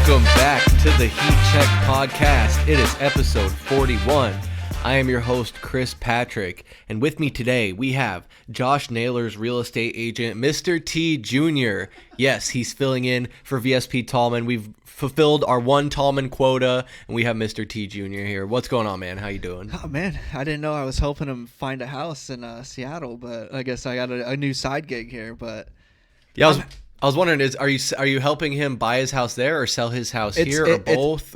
Welcome back to the Heat Check Podcast. It is episode 41. I am your host, Chris Patrick, and with me today we have Josh Naylor's real estate agent, Mr. T Jr. Yes, he's filling in for VSP Tallman. We've fulfilled our one Tallman quota, and we have Mr. T Jr. here. What's going on, man? How you doing? Oh, man, I didn't know I was helping him find a house in Seattle, but I guess I got a new side gig here. But yeah, I was wondering, are you helping him buy his house there or sell his house here or both?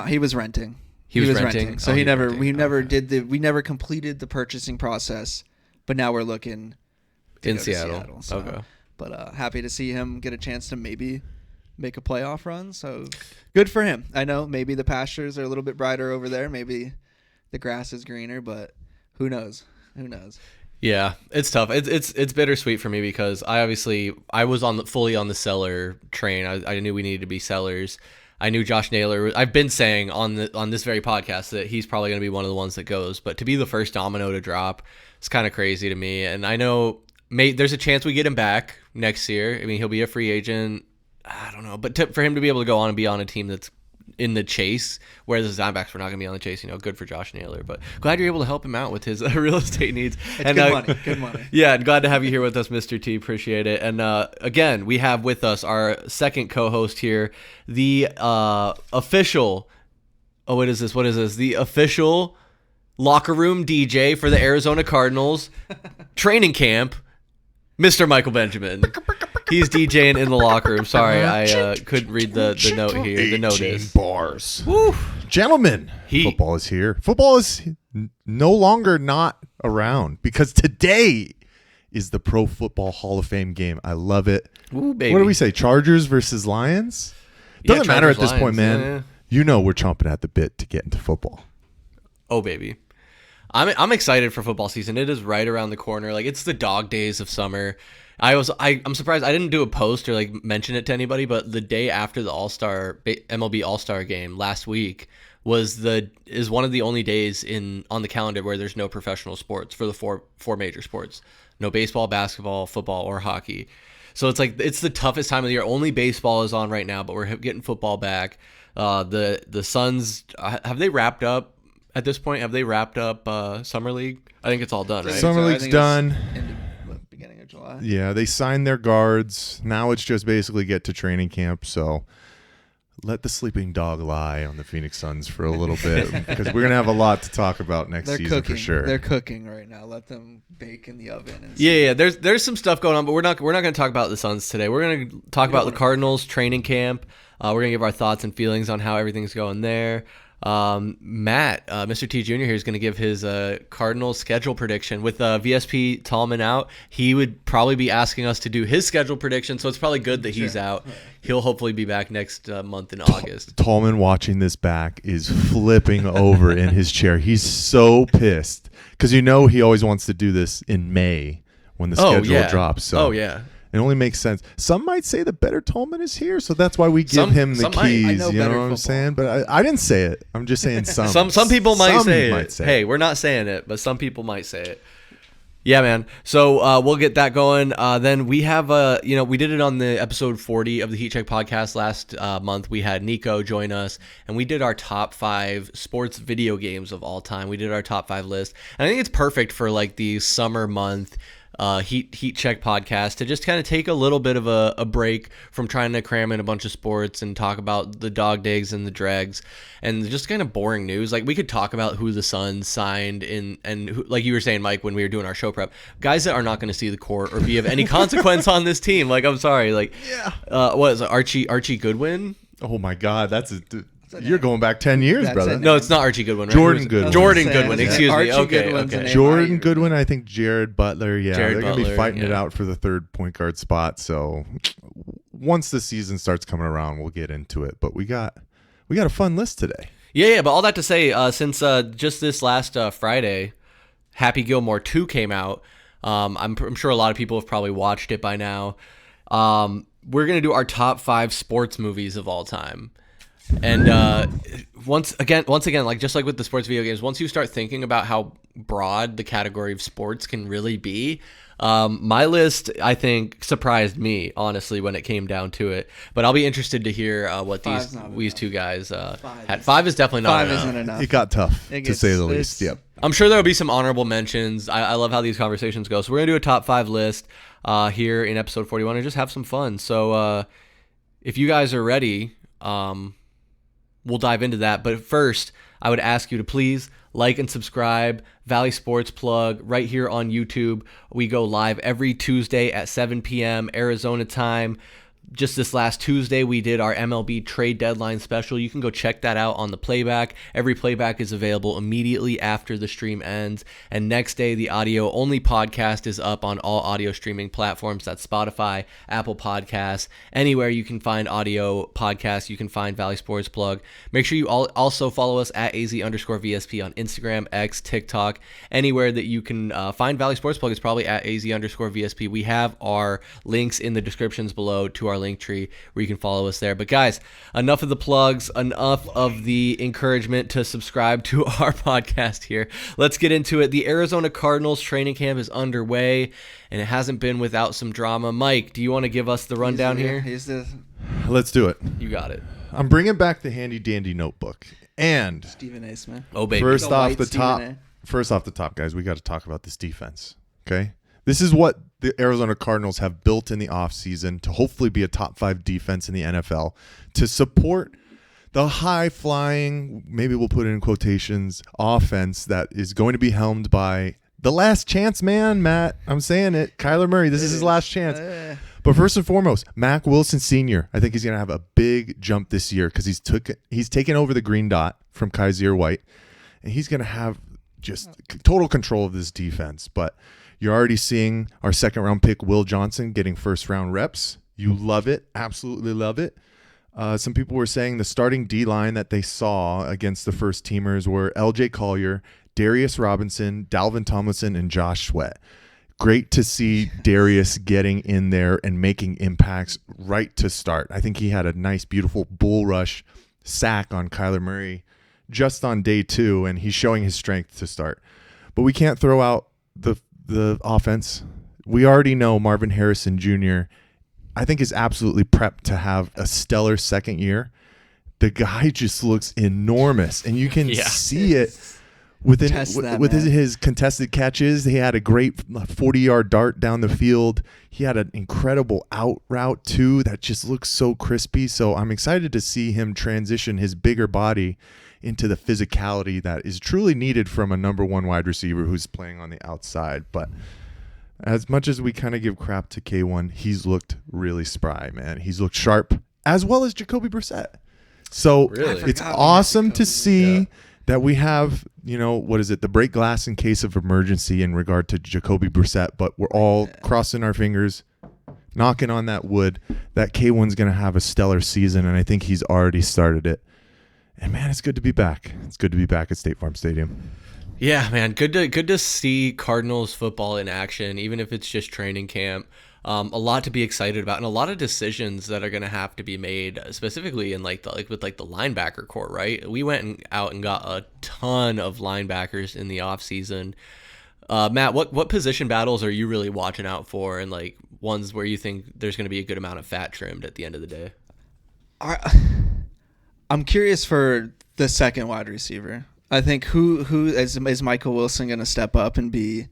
He was renting. He was renting. So we never completed the purchasing process, but now we're looking in Seattle. So, okay. But happy to see him get a chance to maybe make a playoff run. So good for him. I know maybe the pastures are a little bit brighter over there. Maybe the grass is greener, but who knows? Who knows? Yeah, it's tough. It's bittersweet for me because I was fully on the seller train. I knew we needed to be sellers. I knew Josh Naylor. I've been saying on this very podcast that he's probably going to be one of the ones that goes. But to be the first domino to drop, it's kind of crazy to me. And I know there's a chance we get him back next year. I mean, he'll be a free agent. I don't know, but for him to be able to go on and be on a team that's in the chase, whereas the Diamondbacks were not going to be on the chase, good for Josh Naylor. But glad you're able to help him out with his real estate needs. It's good money. Yeah, and glad to have you here with us, Mr. T. Appreciate it. And again, we have with us our second co-host here, the official. Oh, what is this? The official locker room DJ for the Arizona Cardinals training camp, Mr. Michael Benjamin. He's DJing in the locker room. Sorry, I couldn't read the note here. The notice. Bars. Woo. Gentlemen, football is here. Football is no longer not around because today is the Pro Football Hall of Fame game. I love it. Ooh, baby. What do we say? Chargers versus Lions? Doesn't matter at this point, man. Yeah. You know we're chomping at the bit to get into football. Oh, baby. I'm excited for football season. It is right around the corner. Like, it's the dog days of summer. I'm surprised I didn't do a post or mention it to anybody, but the day after the MLB All-Star game last week is one of the only days on the calendar where there's no professional sports for the four major sports. No baseball, basketball, football, or hockey. So it's the toughest time of the year. Only baseball is on right now, but we're getting football back. The Suns, have they wrapped up at this point? Have they wrapped up Summer League? I think it's all done, right? Summer League's done. Beginning of July. Yeah, they signed their guards. Now it's just basically get to training camp. So let the sleeping dog lie on the Phoenix Suns for a little bit because we're gonna have a lot to talk about next season for sure. They're cooking right now. Let them bake in the oven. Yeah. There's some stuff going on, but we're not going to talk about the Suns today. We're going to talk about the Cardinals training camp. We're going to give our thoughts and feelings on how everything's going there. Matt, Mr. T Jr. here is going to give his Cardinals schedule prediction. With VSP Tallman out, he would probably be asking us to do his schedule prediction, so it's probably good that he's out. He'll hopefully be back next month in August. Tallman watching this back is flipping over in his chair. He's so pissed because he always wants to do this in May when the schedule drops. So. Oh, yeah. It only makes sense. Some might say the better Tallman is here, so that's why we give him the keys. You know what I'm saying? But I didn't say it. I'm just saying some. Some people might say it. Hey, we're not saying it, but some people might say it. Yeah, man. So we'll get that going. Then we have, we did it on the episode 40 of the Heat Check podcast last month. We had Nico join us, and we did our top 5 sports video games of all time. We did our top 5 list, and I think it's perfect for the summer month Heat Check podcast to just kind of take a little bit of a break from trying to cram in a bunch of sports and talk about the dog days and the dregs and just kind of boring news. We could talk about who the Suns signed and who, like you were saying, Mike, when we were doing our show prep, guys that are not going to see the court or be of any consequence on this team. I'm sorry. What is it, Archie Goodwin? Oh my God, you're going back 10 years, brother. No, it's not Archie Goodwin. Right? Jordan Goodwin. Jordan Goodwin. Excuse me. Okay. Jordan Goodwin. I think Jared Butler. Yeah, they're going to be fighting it out for the third point guard spot. So once the season starts coming around, we'll get into it. But we got a fun list today. Yeah. But all that to say, since just this last Friday, Happy Gilmore 2 came out. I'm sure a lot of people have probably watched it by now. We're going to do our top 5 sports movies of all time. And once again, just like with the sports video games, once you start thinking about how broad the category of sports can really be, My list, I think, surprised me, honestly, when it came down to it. But I'll be interested to hear what these two guys had. 5 is definitely not enough. 5 isn't enough. It got tough, to say the least. Yep. I'm sure there will be some honorable mentions. I love how these conversations go. So we're going to do a top 5 list here in episode 41 and just have some fun. So if you guys are ready, we'll dive into that. But first, I would ask you to please like and subscribe. Valley Sports Plug right here on YouTube. We go live every Tuesday at 7 p.m. Arizona time. Just this last Tuesday, we did our MLB trade deadline special. You can go check that out on the playback. Every playback is available immediately after the stream ends. And next day, the audio-only podcast is up on all audio streaming platforms. That's Spotify, Apple Podcasts, anywhere you can find audio podcasts, you can find Valley Sports Plug. Make sure you also follow us at AZ_VSP on Instagram, X, TikTok. Anywhere that you can find Valley Sports Plug is probably at AZ_VSP. We have our links in the descriptions below to our link tree where you can follow us there. But guys, enough of the plugs, enough of the encouragement to subscribe to our podcast here. Let's get into it. The Arizona Cardinals training camp is underway, and it hasn't been without some drama. Mike, do you want to give us the rundown here? Let's do it. You got it. I'm bringing back the handy dandy notebook. And Stephen A. Smith. Oh, baby. First off the top, guys, we got to talk about this defense. Okay? This is what the Arizona Cardinals have built in the offseason to hopefully be a top 5 defense in the NFL to support the high-flying, maybe we'll put it in quotations, offense that is going to be helmed by the last chance man, Matt. I'm saying it. Kyler Murray, this is his last chance. But first and foremost, Mac Wilson Sr., I think he's going to have a big jump this year because he's taken over the green dot from Kaiser White, and he's going to have just total control of this defense. But you're already seeing our second-round pick, Will Johnson, getting first-round reps. You love it. Absolutely love it. Some people were saying the starting D-line that they saw against the first-teamers were L.J. Collier, Darius Robinson, Dalvin Tomlinson, and Josh Sweat. Great to see Darius getting in there and making impacts right to start. I think he had a nice, beautiful bull rush sack on Kyler Murray just on day 2, and he's showing his strength to start. But we can't throw out the offense. We already know Marvin Harrison Jr., I think, is absolutely prepped to have a stellar second year. The guy just looks enormous, and you can see it with his contested catches. He had a great 40-yard dart down the field. He had an incredible out route, too, that just looks so crispy. So I'm excited to see him transition his bigger body into the physicality that is truly needed from a number 1 wide receiver who's playing on the outside. But as much as we kind of give crap to K1, he's looked really spry, man. He's looked sharp, as well as Jacoby Brissett. So it's awesome to see that we have, the break glass in case of emergency in regard to Jacoby Brissett, but we're all crossing our fingers, knocking on that wood, that K1's going to have a stellar season, and I think he's already started it. And, man, it's good to be back. It's good to be back at State Farm Stadium. Yeah, man, good to see Cardinals football in action, even if it's just training camp. A lot to be excited about, and a lot of decisions that are going to have to be made, specifically in with the linebacker core. Right, we went out and got a ton of linebackers in the offseason. Matt, what position battles are you really watching out for, and ones where you think there's going to be a good amount of fat trimmed at the end of the day? I'm curious for the second wide receiver. I think who is Michael Wilson going to step up and be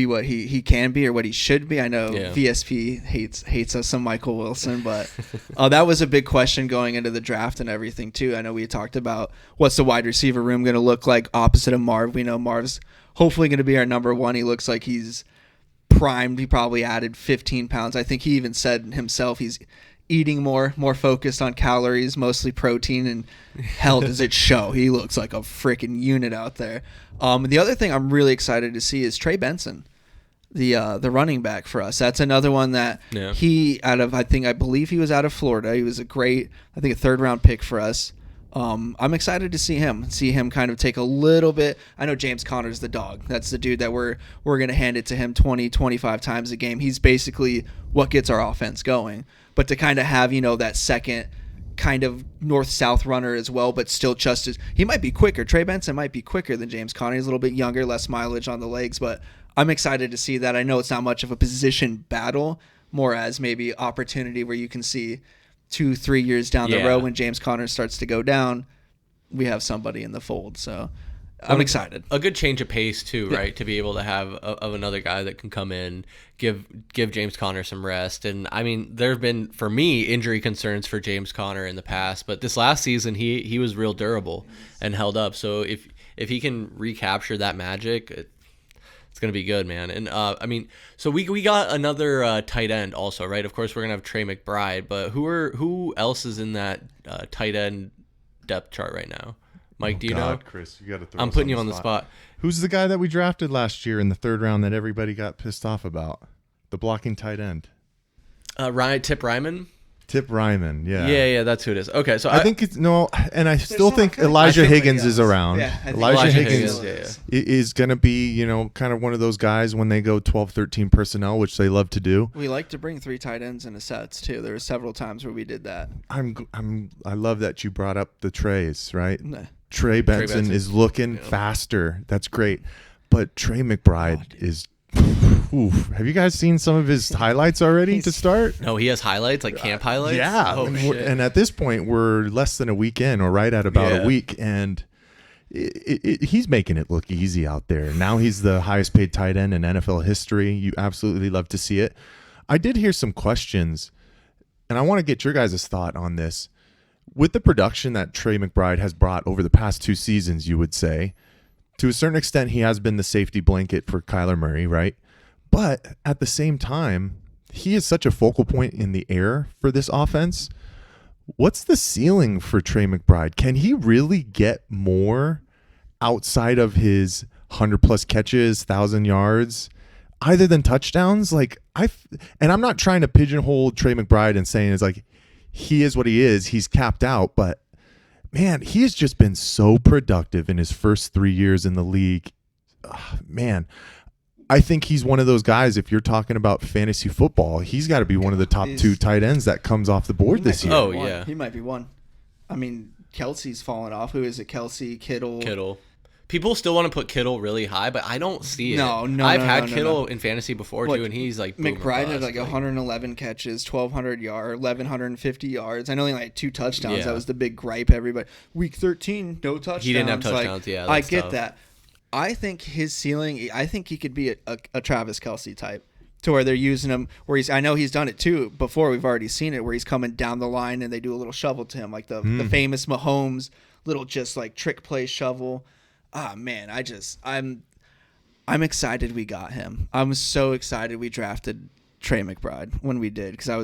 what he can be or what he should be? I know VSP hates us some Michael Wilson, but that was a big question going into the draft and everything too. I know we talked about what's the wide receiver room going to look like opposite of Marv. We know Marv's hopefully going to be our number 1. He looks like he's primed. He probably added 15 pounds. I think he even said himself he's eating more focused on calories, mostly protein, and hell does it show. He looks like a freaking unit out there. The other thing I'm really excited to see is Trey Benson, the running back for us. That's another one that I believe he was out of Florida. He was a 3rd round pick for us. I'm excited to see him kind of take a little bit. I know James Conner's the dog. That's the dude that we're going to hand it to him 20, 25 times a game. He's basically what gets our offense going. But to kind of have, that second kind of north-south runner as well, but still just as – he might be quicker. Trey Benson might be quicker than James Conner. He's a little bit younger, less mileage on the legs, but I'm excited to see that. I know it's not much of a position battle, more as maybe opportunity where you can see 2-3 years down the road when James Conner starts to go down, we have somebody in the fold. So I'm excited. A good change of pace too, right? To be able to have of another guy that can come in, give James Conner some rest. And I mean, there have been, for me, injury concerns for James Conner in the past, but this last season he was real durable and held up. So if he can recapture that magic, it's gonna be good, man. And I mean, so we got another tight end also, right? Of course, we're gonna have Trey McBride, but who else is in that tight end depth chart right now? Mike, do you know? Chris, you got to throw. I'm putting you on the spot. Who's the guy that we drafted last year in the 3rd round that everybody got pissed off about? The blocking tight end. Tip Ryman. Tip Ryman, yeah. Yeah, that's who it is. Okay, so I think it's and I still think Elijah Higgins is around. Yeah, Elijah Higgins is going to be, kind of one of those guys when they go 12, 13 personnel, which they love to do. We like to bring 3 tight ends into sets too. There were several times where we did that. I love that you brought up the Treys, right? Nah. Trey Benson is looking faster. That's great. But Trey McBride is oof. Have you guys seen some of his highlights already to start? No, he has highlights, like camp highlights? Yeah. Oh, and at this point, we're less than a week in, or right at about a week, and he's making it look easy out there. Now he's the highest paid tight end in NFL history. You absolutely love to see it. I did hear some questions, and I want to get your guys' thought on this. With the production that Trey McBride has brought over the past 2 seasons, you would say, to a certain extent, he has been the safety blanket for Kyler Murray, right? But at the same time, he is such a focal point in the air for this offense. What's the ceiling for Trey McBride? Can he really get more outside of his 100+ catches, 1,000 yards, other than touchdowns? And I'm not trying to pigeonhole Trey McBride and saying it's like he is what he is. He's capped out, but man, he has just been so productive in his first 3 years in the league. Man, I think he's one of those guys, if you're talking about fantasy football, he's got to be one of the top 2 tight ends that comes off the board this year. Oh, yeah. He might be one. I mean, Kelsey's fallen off. Who is it? Kelsey, Kittle. People still want to put Kittle really high, but I don't see it. I've had Kittle in fantasy before, too, and he's like McBride had like 111 catches, 1,200 yards, 1,150 yards. I know he only had 2 touchdowns. Yeah. That was the big gripe, everybody. Week 13, no touchdowns. He didn't have touchdowns, yeah. I get that. I think his ceiling, I think he could be a Travis Kelce type, to where they're using him, where I know he's done it too before. We've already seen it, where he's coming down the line and they do a little shovel to him, like the famous Mahomes little just like trick play shovel. Man, I'm excited we got him. I'm so excited we drafted Trey McBride when we did, because I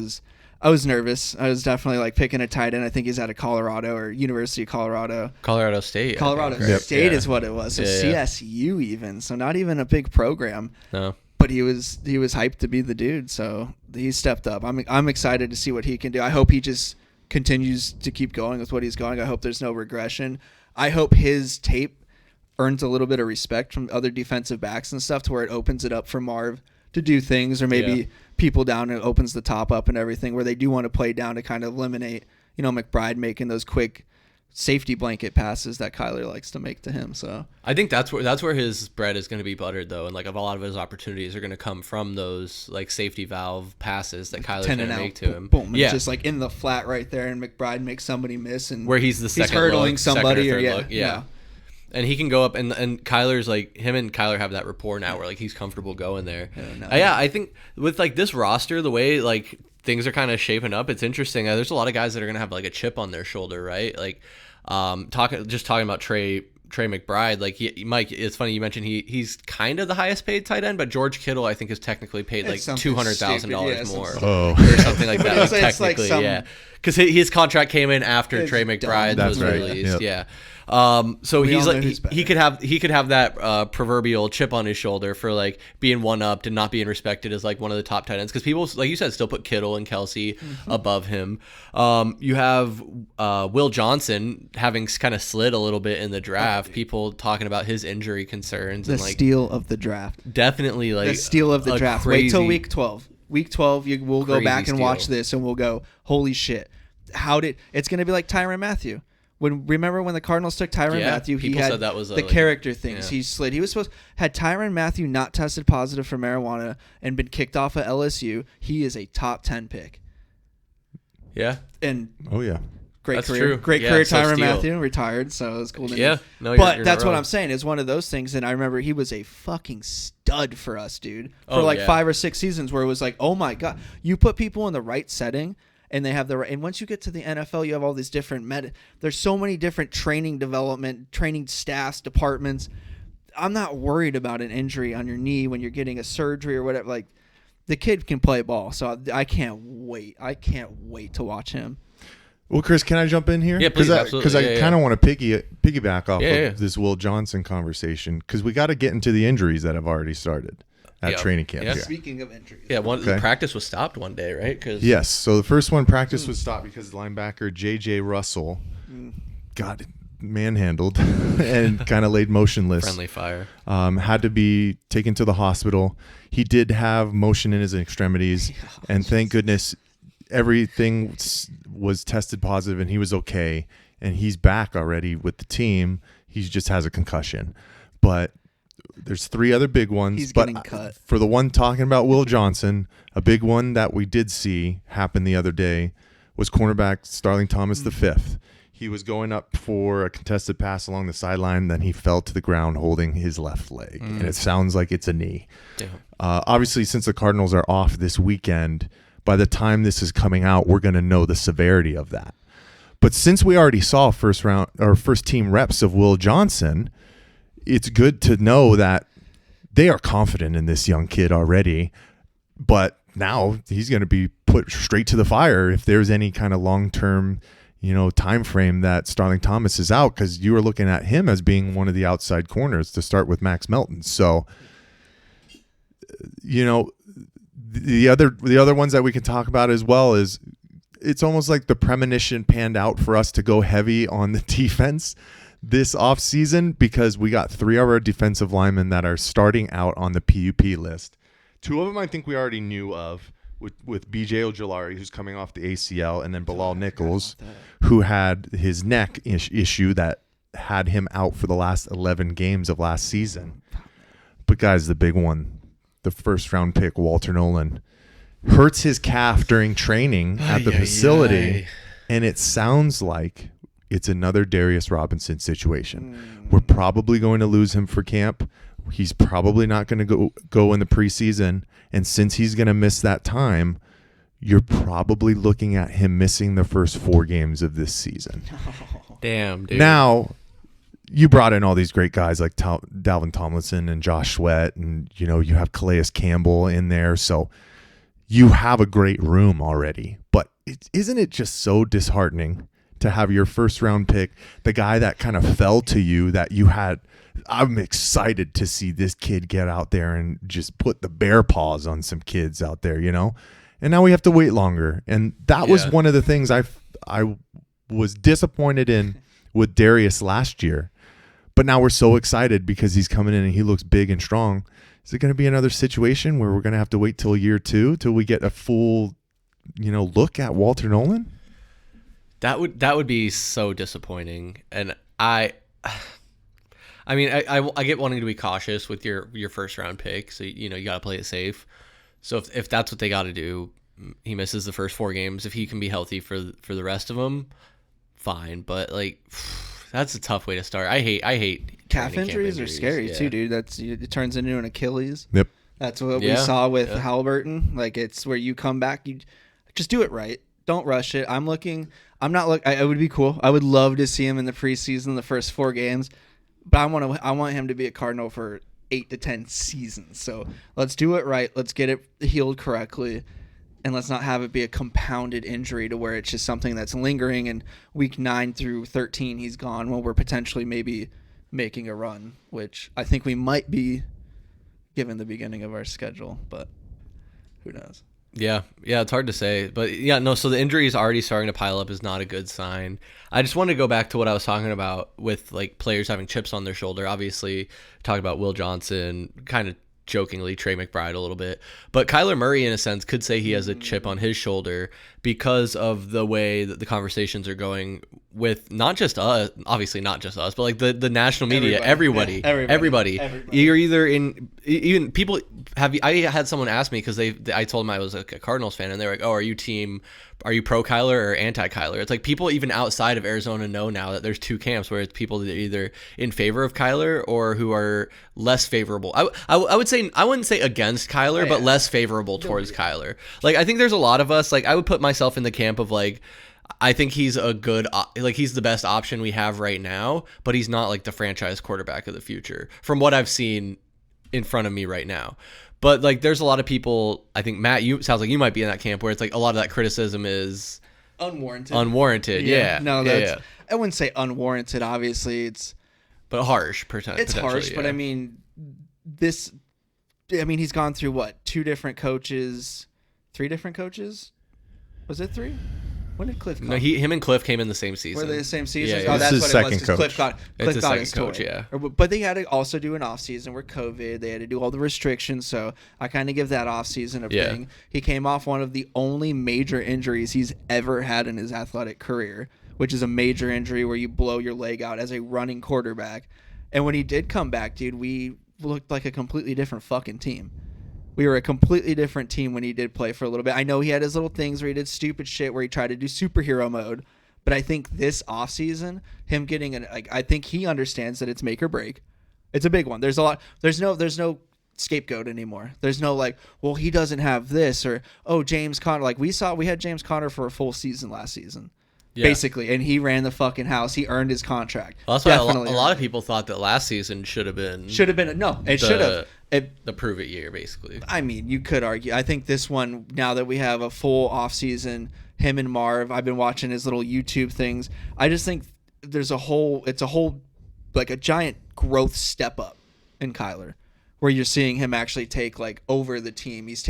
was nervous. I was definitely like picking a tight end. I think he's out of Colorado or University of Colorado. Colorado State. Colorado State is what it was. So CSU even. So not even a big program. No. But he was hyped to be the dude. So he stepped up. I'm excited to see what he can do. I hope he just continues to keep going with what he's going. I hope there's no regression. I hope his tape earns a little bit of respect from other defensive backs and stuff, to where it opens it up for Marv to do things, or maybe people down, and opens the top up and everything, where they do want to play down to kind of eliminate, McBride making those quick safety blanket passes that Kyler likes to make to him. So I think that's where his bread is going to be buttered, though, and like a lot of his opportunities are going to come from those like safety valve passes that Kyler's going to make to him. Boom, yeah, just like in the flat right there, and McBride makes somebody miss, and where he's the second hurdling look, somebody, second or or third look. Yeah. And he can go up, and Kyler's like, him and Kyler have that rapport now where like he's comfortable going there. I think with like this roster, the way like things are kind of shaping up, it's interesting. There's a lot of guys that are gonna have like a chip on their shoulder, right? Like talking about Trey McBride, like Mike, it's funny you mentioned he's kind of the highest paid tight end, but George Kittle I think is technically paid like $200,000 more, or something like that. Like, technically, because his contract came in after Trey McBride was released. Yep. So he's like he could have that proverbial chip on his shoulder for like being one upped and not being respected as like one of the top tight ends, because people, like you said, still put Kittle and Kelsey above him. You have Will Johnson having kind of slid a little bit in the draft. People talking about his injury concerns. The and like steal of the draft. Definitely like the steal of the draft. Wait till week 12. Week 12, we'll go back and watch this, and we'll go, holy shit. It's going to be like Tyrann Mathieu. Remember when the Cardinals took Tyrann Mathieu? He had said that was the character things. Yeah. He slid. He was supposed had Tyrann Mathieu not tested positive for marijuana and been kicked off at LSU. He is a top 10 pick. Yeah. And yeah. Great that's career. True. Great career. Tyrann Mathieu retired, so it was cool. No, but that's what I'm saying. It's one of those things, and I remember he was a fucking stud for us, dude. For 5 or 6 seasons, where it was like, oh my god, you put people in the right setting, and they have the right. And once you get to the NFL, you have all these different There's so many different training development, training staffs, departments. I'm not worried about an injury on your knee when you're getting a surgery or whatever. Like, the kid can play ball, so I can't wait. I can't wait to watch him. Well, Chris, can I jump in here? Yeah, please, absolutely. Because I kind of want to piggyback off of this Will Johnson conversation, because we got to get into the injuries that have already started at training camp. Yeah. Speaking of injuries. Yeah, practice was stopped one day, right? Yes, so the first one, practice was stopped because linebacker J.J. Russell got manhandled and kind of laid motionless. Friendly fire. Had to be taken to the hospital. He did have motion in his extremities, and thank goodness everything was tested positive and he was okay, and he's back already with the team. He just has a concussion. But there's 3 other big ones. He's getting cut. For the one talking about Will Johnson, a big one that we did see happen the other day was cornerback Starling Thomas the fifth. He was going up for a contested pass along the sideline, then he fell to the ground holding his left leg, and it sounds like it's a knee. Obviously, since the Cardinals are off this weekend, by the time this is coming out, we're going to know the severity of that. But since we already saw first team reps of Will Johnson, it's good to know that they are confident in this young kid already. But now he's going to be put straight to the fire if there's any kind of long-term, time frame that Starling Thomas is out, because you were looking at him as being one of the outside corners to start with Max Melton. So, the other ones that we can talk about as well is it's almost like the premonition panned out for us to go heavy on the defense this offseason, because we got 3 of our defensive linemen that are starting out on the PUP list. 2 of them I think we already knew of, with BJ Ojulari, who's coming off the ACL, and then Bilal Nichols, who had his neck issue that had him out for the last 11 games of last season. But guys, the big one, the first round pick, Walter Nolan, hurts his calf during training at the facility, and it sounds like it's another Darius Robinson situation. We're probably going to lose him for camp. He's probably not going to go in the preseason, and since he's going to miss that time, you're probably looking at him missing the first 4 games of this season. Damn, dude. Now, you brought in all these great guys like Dalvin Tomlinson and Josh Sweat, and you have Calais Campbell in there, so you have a great room already. But isn't it just so disheartening to have your first round pick, the guy that kind of fell to you, that you had? I'm excited to see this kid get out there and just put the bear paws on some kids out there, and now we have to wait longer. And that was one of the things I was disappointed in with Darius last year. But now we're so excited because he's coming in and he looks big and strong. Is it going to be another situation where we're going to have to wait till year 2 till we get a full, look at Walter Nolan? That would be so disappointing. And I get wanting to be cautious with your first round pick. So, you got to play it safe. So if that's what they got to do, he misses the first 4 games. If he can be healthy for the rest of them, fine. But that's a tough way to start. I hate calf injuries are scary too, dude. It turns into an Achilles. Yep. That's what we saw with Halliburton. Like, it's where you come back, you just do it right. Don't rush it. It would be cool. I would love to see him in the preseason, the first 4 games, but I want him to be a Cardinal for 8 to 10 seasons. So let's do it right. Let's get it healed correctly. And let's not have it be a compounded injury to where it's just something that's lingering, and week 9 through 13 he's gone when we're potentially maybe making a run, which I think we might be given the beginning of our schedule, but who knows? Yeah, it's hard to say. But so the injury is already starting to pile up is not a good sign. I just wanted to go back to what I was talking about with like players having chips on their shoulder. Obviously, talked about Will Johnson, kind of jokingly Trey McBride a little bit. But Kyler Murray, in a sense, could say he has a chip on his shoulder because of the way that the conversations are going with not just us, obviously not just us, but like the national media, everybody. You're either in, even people have, I had someone ask me because I told them I was like a Cardinals fan, and they're like, oh, are you pro Kyler or anti Kyler? It's like people even outside of Arizona know now that there's two camps, where it's people that are either in favor of Kyler or who are less favorable. I would say, I wouldn't say against Kyler, but less favorable towards Kyler. Like, I think there's a lot of us, like, I would put myself in the camp of like, I think he's a good, like, he's the best option we have right now, but he's not like the franchise quarterback of the future from what I've seen in front of me right now. But like, there's a lot of people, I think, Matt, you sounds like you might be in that camp where it's like a lot of that criticism is unwarranted. Yeah. No, that's, I wouldn't say unwarranted. Obviously it's, but harsh. It's harsh, but I mean, he's gone through what? 3 different coaches? Was it 3? When did Cliff come? No, him and Cliff came in the same season. Were they the same season? Yeah, that's what it was. Cliff got his coach, toy. Yeah. But they had to also do an off season where COVID. They had to do all the restrictions. So I kind of give that off season a thing. He came off one of the only major injuries he's ever had in his athletic career, which is a major injury where you blow your leg out as a running quarterback. And when he did come back, dude, we looked like a completely different fucking team. We were a completely different team when he did play for a little bit. I know he had his little things where he did stupid shit where he tried to do superhero mode, but I think this offseason, him getting I think he understands that it's make or break. It's a big one. There's no scapegoat anymore. There's no like, well, he doesn't have this, or James Conner. Like we had James Conner for a full season last season. Yeah. Basically, and he ran the fucking house. He earned his contract. Well, that's why a lot of people thought that last season should have been the prove it year, basically. I mean, you could argue. I think this one, now that we have a full off season, him and Marv, I've been watching his little YouTube things. I just think it's a whole like a giant growth step up in Kyler, where you're seeing him actually take like over the team. He's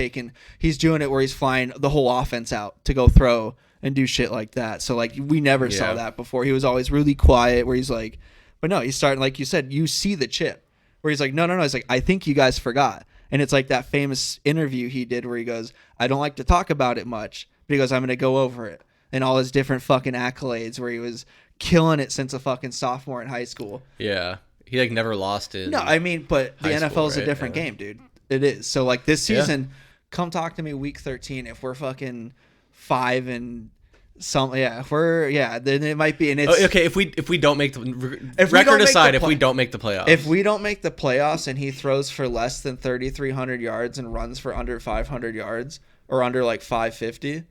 doing it where he's flying the whole offense out to go throw and do shit like that. So like we never saw that before. He was always really quiet, where he's like, but no, he's starting, like you said, you see the chip where he's like, no. He's like, I think you guys forgot. And it's like that famous interview he did where he goes, I don't like to talk about it much, but he goes, I'm going to go over it. And all his different fucking accolades where he was killing it since a fucking sophomore in high school. Yeah. He like never lost it. No, I mean, but the NFL is a different game, dude. It is. So like this season, come talk to me week 13 if we're fucking 5 and some, then it might be. And it's okay if we don't make the record aside, if we don't make the playoffs, if we don't make the playoffs and he throws for less than 3,300 yards and runs for under 500 yards or under like 550,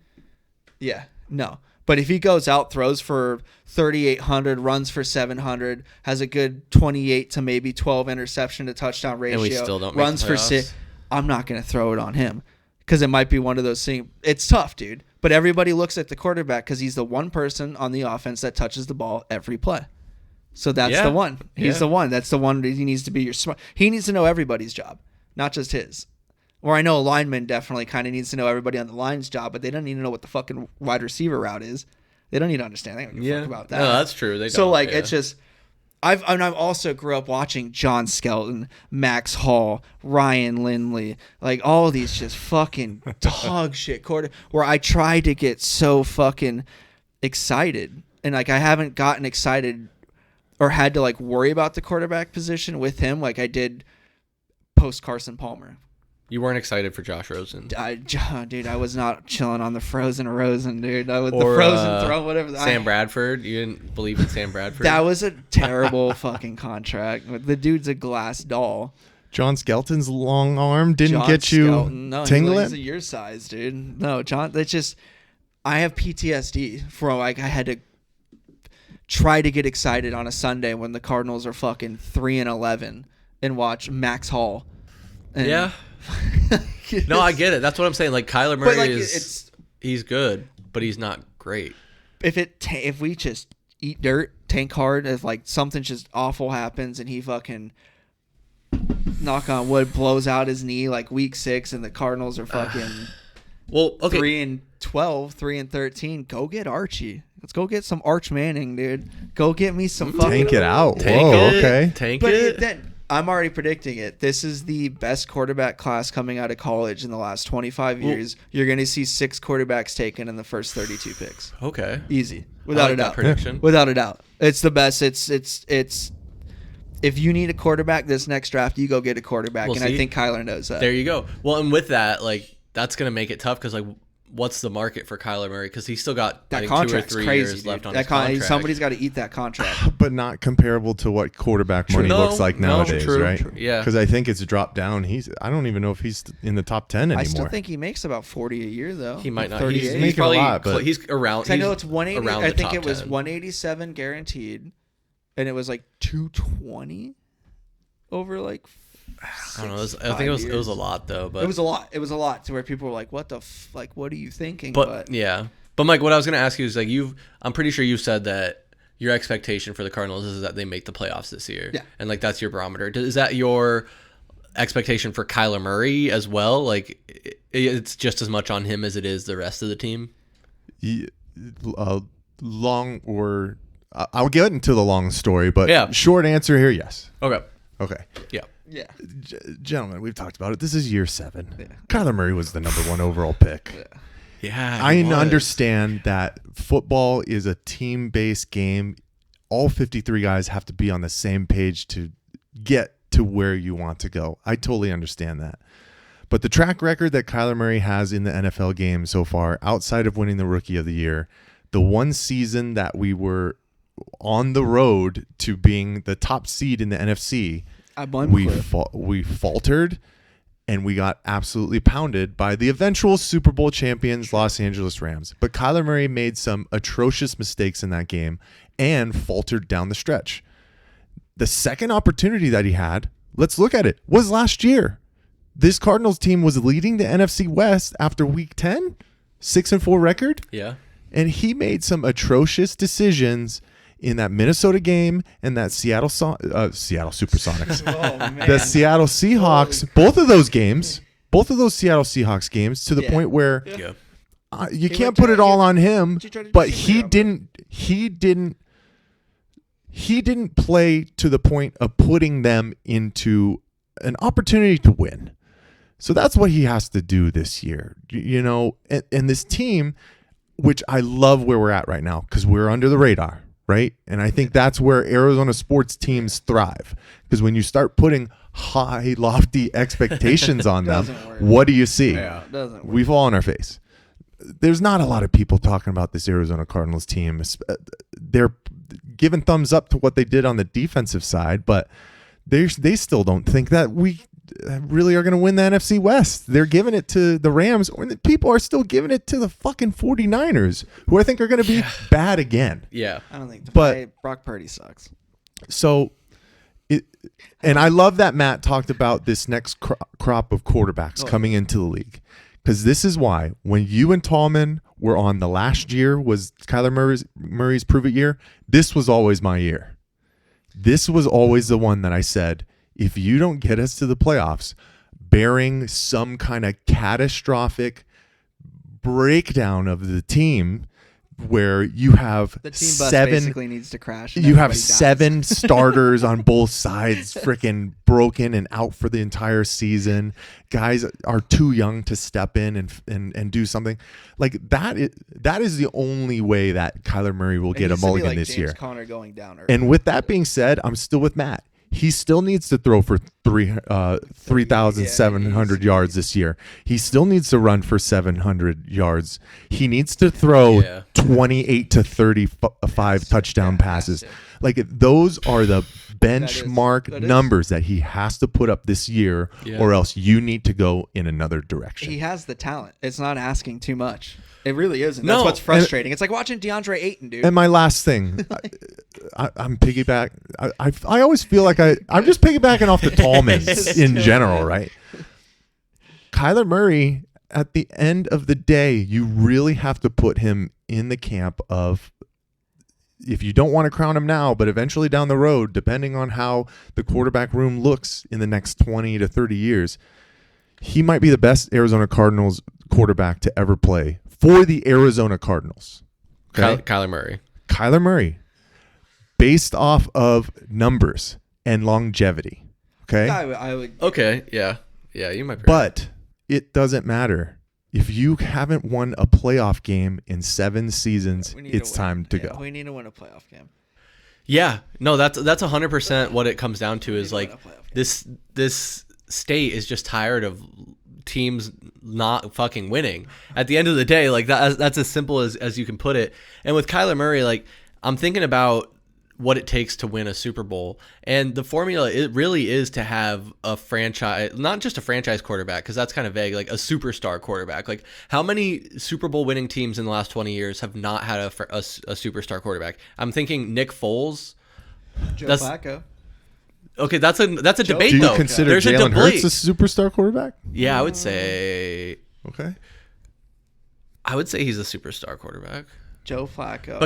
no. But if he goes out, throws for 3,800, runs for 700, has a good 28 to maybe 12 interception to touchdown ratio, and we still don't runs make the for 6, I'm not going to throw it on him because it might be one of those things. It's tough, dude. But everybody looks at the quarterback because he's the one person on the offense that touches the ball every play. So that's the one. He's the one. That's the one that he needs to be your smart. He needs to know everybody's job, not just his. Or I know a lineman definitely kind of needs to know everybody on the line's job, but they don't need to know what the fucking wide receiver route is. They don't need to understand. They don't give a fuck about that. No, that's true. They so don't, like it's just. I've also grew up watching John Skelton, Max Hall, Ryan Lindley, like all these just fucking dog shit quarter where I tried to get so fucking excited, and like I haven't gotten excited or had to like worry about the quarterback position with him like I did post Carson Palmer. You weren't excited for Josh Rosen. Dude, I was not chilling on the Frozen Rosen, dude. The Frozen throw, whatever. Sam Bradford. You didn't believe in Sam Bradford? That was a terrible fucking contract. The dude's a glass doll. John Skelton's long arm didn't get you tingling? He's your size, dude. No, John, that's just... I have PTSD for like I had to try to get excited on a Sunday when the Cardinals are fucking 3-11 and watch Max Hall. And No, I get it. That's what I'm saying. Like Kyler Murray he's good, but he's not great. If we just eat dirt, tank hard, if like something just awful happens and he fucking knock on wood blows out his knee like week 6 and the Cardinals are fucking 3-12, 3-13, go get Archie. Let's go get some Arch Manning, dude. Go get me some fucking tank it out. Tank Whoa, it. okay. Tank but it. I'm already predicting it. This is the best quarterback class coming out of college in the last 25 years. You're going to see 6 quarterbacks taken in the first 32 picks. Okay. Easy. Without a doubt. Prediction. Without a doubt. It's the best. It's if you need a quarterback this next draft, you go get a quarterback. Well, and I think Kyler knows that. There you go. Well, and with that, like, that's going to make it tough because, like, what's the market for Kyler Murray? Because he's still got that 2 or 3 crazy, years left on that his contract. Somebody's got to eat that contract. But not comparable to what quarterback money looks like nowadays, right? True. Yeah. Because I think it's dropped down. I don't even know if he's in the top 10 anymore. I still think he makes about 40 a year, though. He might not. 38. He's probably a lot, but he's around. I know it's 180. Around I the think top it was 10. 187 guaranteed, and it was like 220 over like. I don't know. I think it was a lot though. But it was a lot. It was a lot to where people were like, "What the like? What are you thinking?" But yeah. But Mike, what I was going to ask you is like I'm pretty sure you said that your expectation for the Cardinals is that they make the playoffs this year. Yeah. And like that's your barometer. Is that your expectation for Kyler Murray as well? Like it's just as much on him as it is the rest of the team. I'll get into the long story, but short answer here, yes. Okay. Yeah. Gentlemen, we've talked about it. This is year 7. Yeah. Kyler Murray was the number 1 overall pick. Yeah. I understand that football is a team-based game. All 53 guys have to be on the same page to get to where you want to go. I totally understand that. But the track record that Kyler Murray has in the NFL game so far, outside of winning the Rookie of the Year, the one season that we were on the road to being the top seed in the NFC, we faltered, and we got absolutely pounded by the eventual Super Bowl champions Los Angeles Rams. But Kyler Murray made some atrocious mistakes in that game and faltered down the stretch. The second opportunity that he had, let's look at it, was last year. This Cardinals team was leading the NFC West after week 10, 6-4 record. Yeah. And he made some atrocious decisions in that Minnesota game and that Seattle Supersonics. The Seattle Seahawks, both of those Seattle Seahawks games, to the point where you can't put it all on him, but he didn't play to the point of putting them into an opportunity to win. So that's what he has to do this year, you know, and this team, which I love where we're at right now because we're under the radar. Right. And I think that's where Arizona sports teams thrive, because when you start putting high, lofty expectations on them, what do you see? Yeah, it doesn't work. We fall on our face. There's not a lot of people talking about this Arizona Cardinals team. They're giving thumbs up to what they did on the defensive side, but they still don't think that we really are going to win the NFC West. They're giving it to the Rams, or the people are still giving it to the fucking 49ers, who I think are going to be bad again. Yeah. I don't think Brock Purdy sucks. So, and I love that Matt talked about this next crop of quarterbacks coming into the league, because this is why when you and Tallman were on the last year was Kyler Murray's prove it year, this was always my year. This was always the one that I said, if you don't get us to the playoffs, bearing some kind of catastrophic breakdown of the team where you have the team bus basically needs to crash. You have 7 starters on both sides freaking broken and out for the entire season. Guys are too young to step in and do something. Like that is the only way that Kyler Murray will get a mulligan this year. Conner going down. And with that being said, I'm still with Matt. He still needs to throw for 3,700 yards this year. He still needs to run for 700 yards. He needs to throw 28 to 35 touchdown passes. Like those are the benchmark numbers that he has to put up this year, or else you need to go in another direction. He has the talent. It's not asking too much. It really isn't. That's what's frustrating. It's like watching DeAndre Ayton, dude. And my last thing, I'm piggyback. I always feel like I'm just piggybacking off the Tallmans in general, right? Kyler Murray, at the end of the day, you really have to put him in the camp of, if you don't want to crown him now, but eventually down the road, depending on how the quarterback room looks in the next 20 to 30 years, he might be the best Arizona Cardinals quarterback to ever play for the Arizona Cardinals. Okay? Kyler Murray. Based off of numbers and longevity. Okay. I would. Okay. Yeah. Yeah. You might be. But it doesn't matter. If you haven't won a playoff game in 7 seasons, it's time to go. We need to win a playoff game. Yeah. No, that's 100% what it comes down to is like this state is just tired of teams not fucking winning. At the end of the day, like that's as simple as you can put it. And with Kyler Murray, like I'm thinking about what it takes to win a Super Bowl. And the formula, it really is to have a franchise, not just a franchise quarterback, because that's kind of vague, like a superstar quarterback. Like how many Super Bowl winning teams in the last 20 years have not had a superstar quarterback? I'm thinking Nick Foles. Joe Flacco. Okay, that's a debate, Do you though. consider Jalen Hurts a superstar quarterback? Yeah, I would say. Okay. I would say he's a superstar quarterback. Joe Flacco.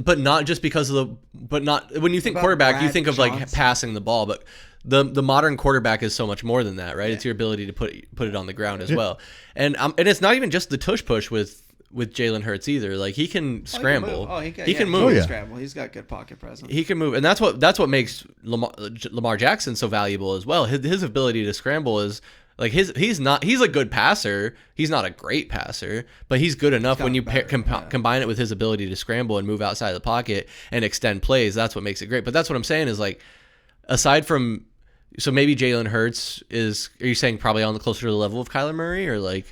But not just because of not when you think quarterback, Brad you think of Johnson. like passing the ball, but the modern quarterback is so much more than that, right? Yeah. It's your ability to put it on the ground as well. And it's not even just the tush push with Jalen Hurts either. Like he can scramble. He can move. He can scramble. He's got good pocket presence. He can move, and that's what makes Lamar Jackson so valuable as well. His ability to scramble is like he's a good passer. He's not a great passer, but he's good enough when you combine it with his ability to scramble and move outside of the pocket and extend plays. That's what makes it great. But that's what I'm saying is like aside from so maybe Jalen Hurts are you saying probably on the closer to the level of Kyler Murray or like?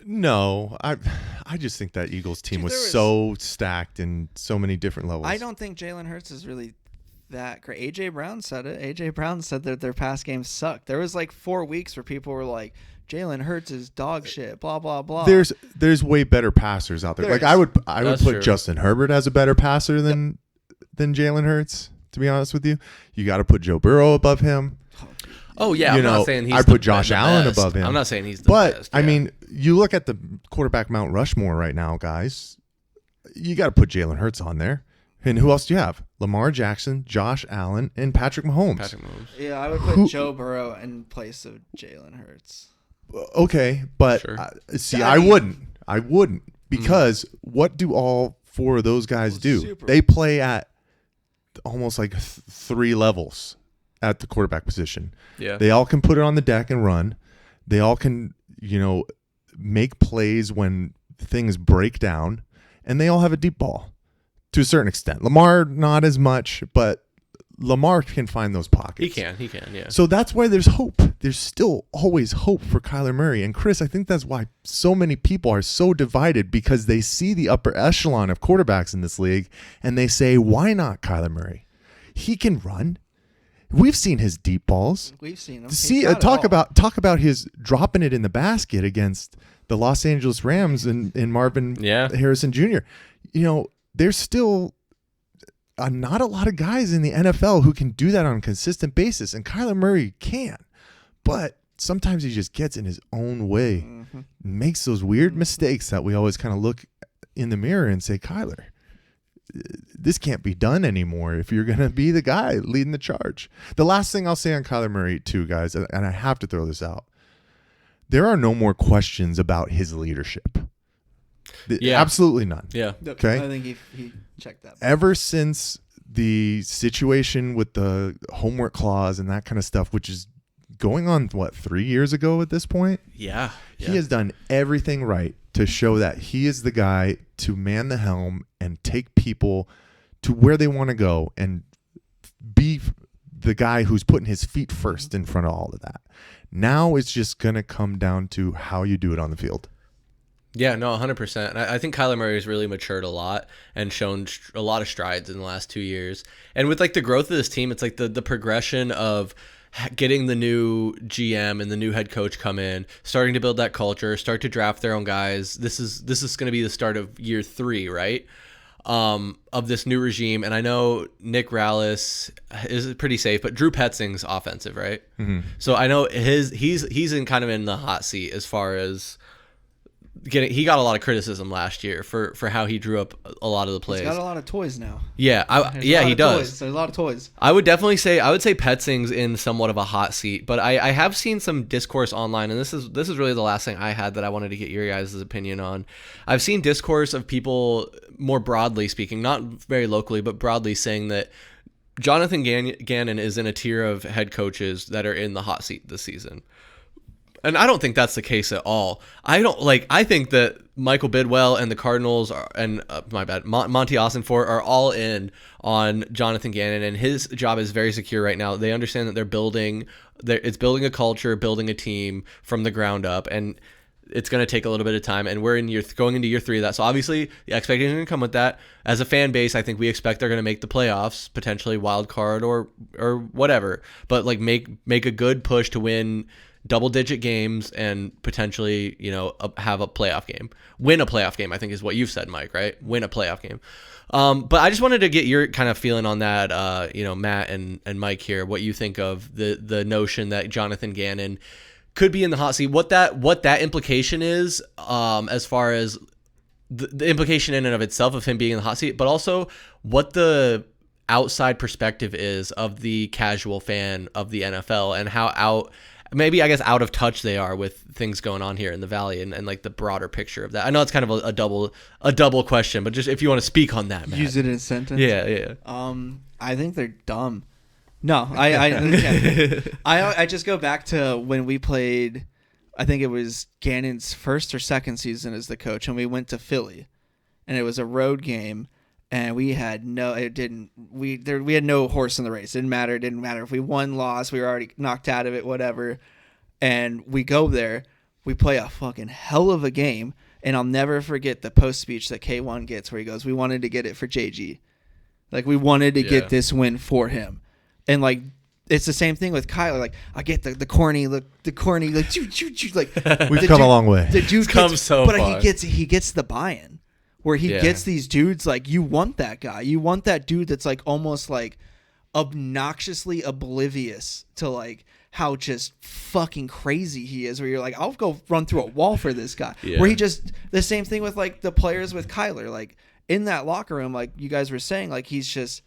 No, I just think that Eagles team was so stacked in so many different levels. I don't think Jalen Hurts is really that great. A.J. Brown said it. A.J. Brown said that their pass game sucked. There was like 4 weeks where people were like, Jalen Hurts is dog shit, blah, blah, blah. There's way better passers out there. Like I would put true. Justin Herbert as a better passer than Jalen Hurts, to be honest with you. You got to put Joe Burrow above him. Oh, yeah. I'm not saying he's I put Josh Allen best. above him. I'm not saying he's the best. But, I mean, you look at the quarterback Mount Rushmore right now, guys. You got to put Jalen Hurts on there. And who else do you have? Lamar Jackson, Josh Allen, and Patrick Mahomes. Yeah, I would put Joe Burrow in place of Jalen Hurts. Okay, but sure. I wouldn't. Because what do all 4 of those guys do? They play at almost like 3 levels at the quarterback position. Yeah. They all can put it on the deck and run. They all can, make plays when things break down. And they all have a deep ball to a certain extent. Lamar, not as much, but Lamar can find those pockets. He can, yeah. So that's why there's hope. There's still always hope for Kyler Murray. And Chris, I think that's why so many people are so divided because they see the upper echelon of quarterbacks in this league and they say, why not Kyler Murray? He can run. We've seen his deep balls. We've seen him. Talk about his dropping it in the basket against the Los Angeles Rams and Marvin Harrison Jr. There's still not a lot of guys in the NFL who can do that on a consistent basis, and Kyler Murray can. But sometimes he just gets in his own way, makes those weird mistakes that we always kind of look in the mirror and say, Kyler, this can't be done anymore if you're going to be the guy leading the charge. The last thing I'll say on Kyler Murray, too, guys, and I have to throw this out, there are no more questions about his leadership. Yeah. Absolutely none. Yeah. Okay. I think he checked that. Ever since the situation with the homework clause and that kind of stuff, which is going on, 3 years ago at this point? Yeah. He has done everything right to show that he is the guy to man the helm and take people to where they want to go and be the guy who's putting his feet first in front of all of that. Now it's just going to come down to how you do it on the field. Yeah, no, 100%. I think Kyler Murray has really matured a lot and shown a lot of strides in the last 2 years. And with like the growth of this team, it's like the progression of getting the new GM and the new head coach come in, starting to build that culture, start to draft their own guys. This is going to be the start of year 3, right? Of this new regime. And I know Nick Rallis is pretty safe, but Drew Petzing's offensive, right? Mm-hmm. So I know he's in kind of in the hot seat as far as he got a lot of criticism last year for how he drew up a lot of the plays. He's got a lot of toys now. Yeah, he does. There's a lot of toys. I would say Petzing's in somewhat of a hot seat, but I have seen some discourse online, and this is really the last thing I had that I wanted to get your guys' opinion on. I've seen discourse of people more broadly speaking, not very locally, but broadly saying that Jonathan Gannon is in a tier of head coaches that are in the hot seat this season. And I don't think that's the case at all. I think that Michael Bidwell and the Cardinals Monty Ossenfort are all in on Jonathan Gannon, and his job is very secure right now. They understand that it's building a culture, building a team from the ground up, and it's going to take a little bit of time, and we're going into year 3 of that. So obviously the expectation is going to come with that. As a fan base, I think we expect they're going to make the playoffs, potentially wild card or whatever, but like make a good push to win double-digit games and potentially, have a playoff game. Win a playoff game, I think is what you've said, Mike, right? Win a playoff game. But I just wanted to get your kind of feeling on that, Matt and Mike here, what you think of the notion that Jonathan Gannon could be in the hot seat, what that implication is, as far as the implication in and of itself of him being in the hot seat, but also what the outside perspective is of the casual fan of the NFL and how out of touch they are with things going on here in the Valley and like the broader picture of that. I know it's kind of a double question, but just if you want to speak on that, Matt. Use it in a sentence. Yeah. I think they're dumb. No, I just go back to when we played. I think it was Gannon's first or second season as the coach, and we went to Philly, and it was a road game. And we had no horse in the race. It didn't matter if we won, lost, we were already knocked out of it, whatever. And we go there, we play a fucking hell of a game, and I'll never forget the post speech that K1 gets where he goes, "We wanted to get it for JG, like we wanted to get this win for him." And like it's the same thing with Kyler. Like I get the corny like choo, like we've come a long way. The dude comes so far. But he gets the buy-in. Where he gets these dudes, like, you want that guy. You want that dude that's, like, almost, like, obnoxiously oblivious to, like, how just fucking crazy he is. Where you're like, I'll go run through a wall for this guy. Yeah. Where the same thing with, like, the players with Kyler. Like, in that locker room, like you guys were saying, like, he's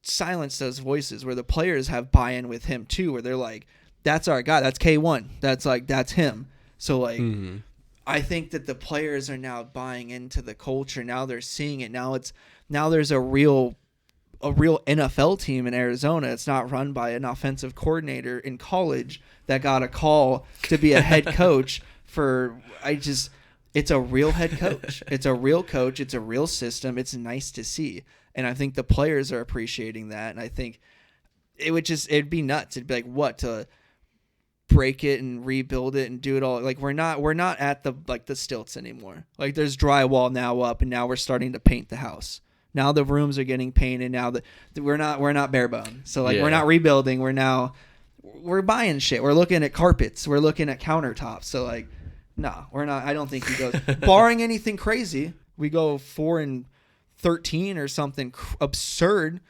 silenced those voices. Where the players have buy-in with him, too. Where they're like, that's our guy. That's K1. That's him. So, like... Mm-hmm. I think that the players are now buying into the culture. Now they're seeing it. Now there's a real NFL team in Arizona. It's not run by an offensive coordinator in college that got a call to be a head coach it's a real head coach. It's a real coach. It's a real system. It's nice to see. And I think the players are appreciating that. And I think it'd be nuts. It'd be like, what, to break it and rebuild it and do it all. Like we're not at the stilts anymore. Like there's drywall now up, and now we're starting to paint the house. Now the rooms are getting painted. Now that we're not bare bone. So like we're not rebuilding. We're buying shit. We're looking at carpets. We're looking at countertops. So like, no, we're not. I don't think he goes barring anything crazy. We go 4-13 or something absurd.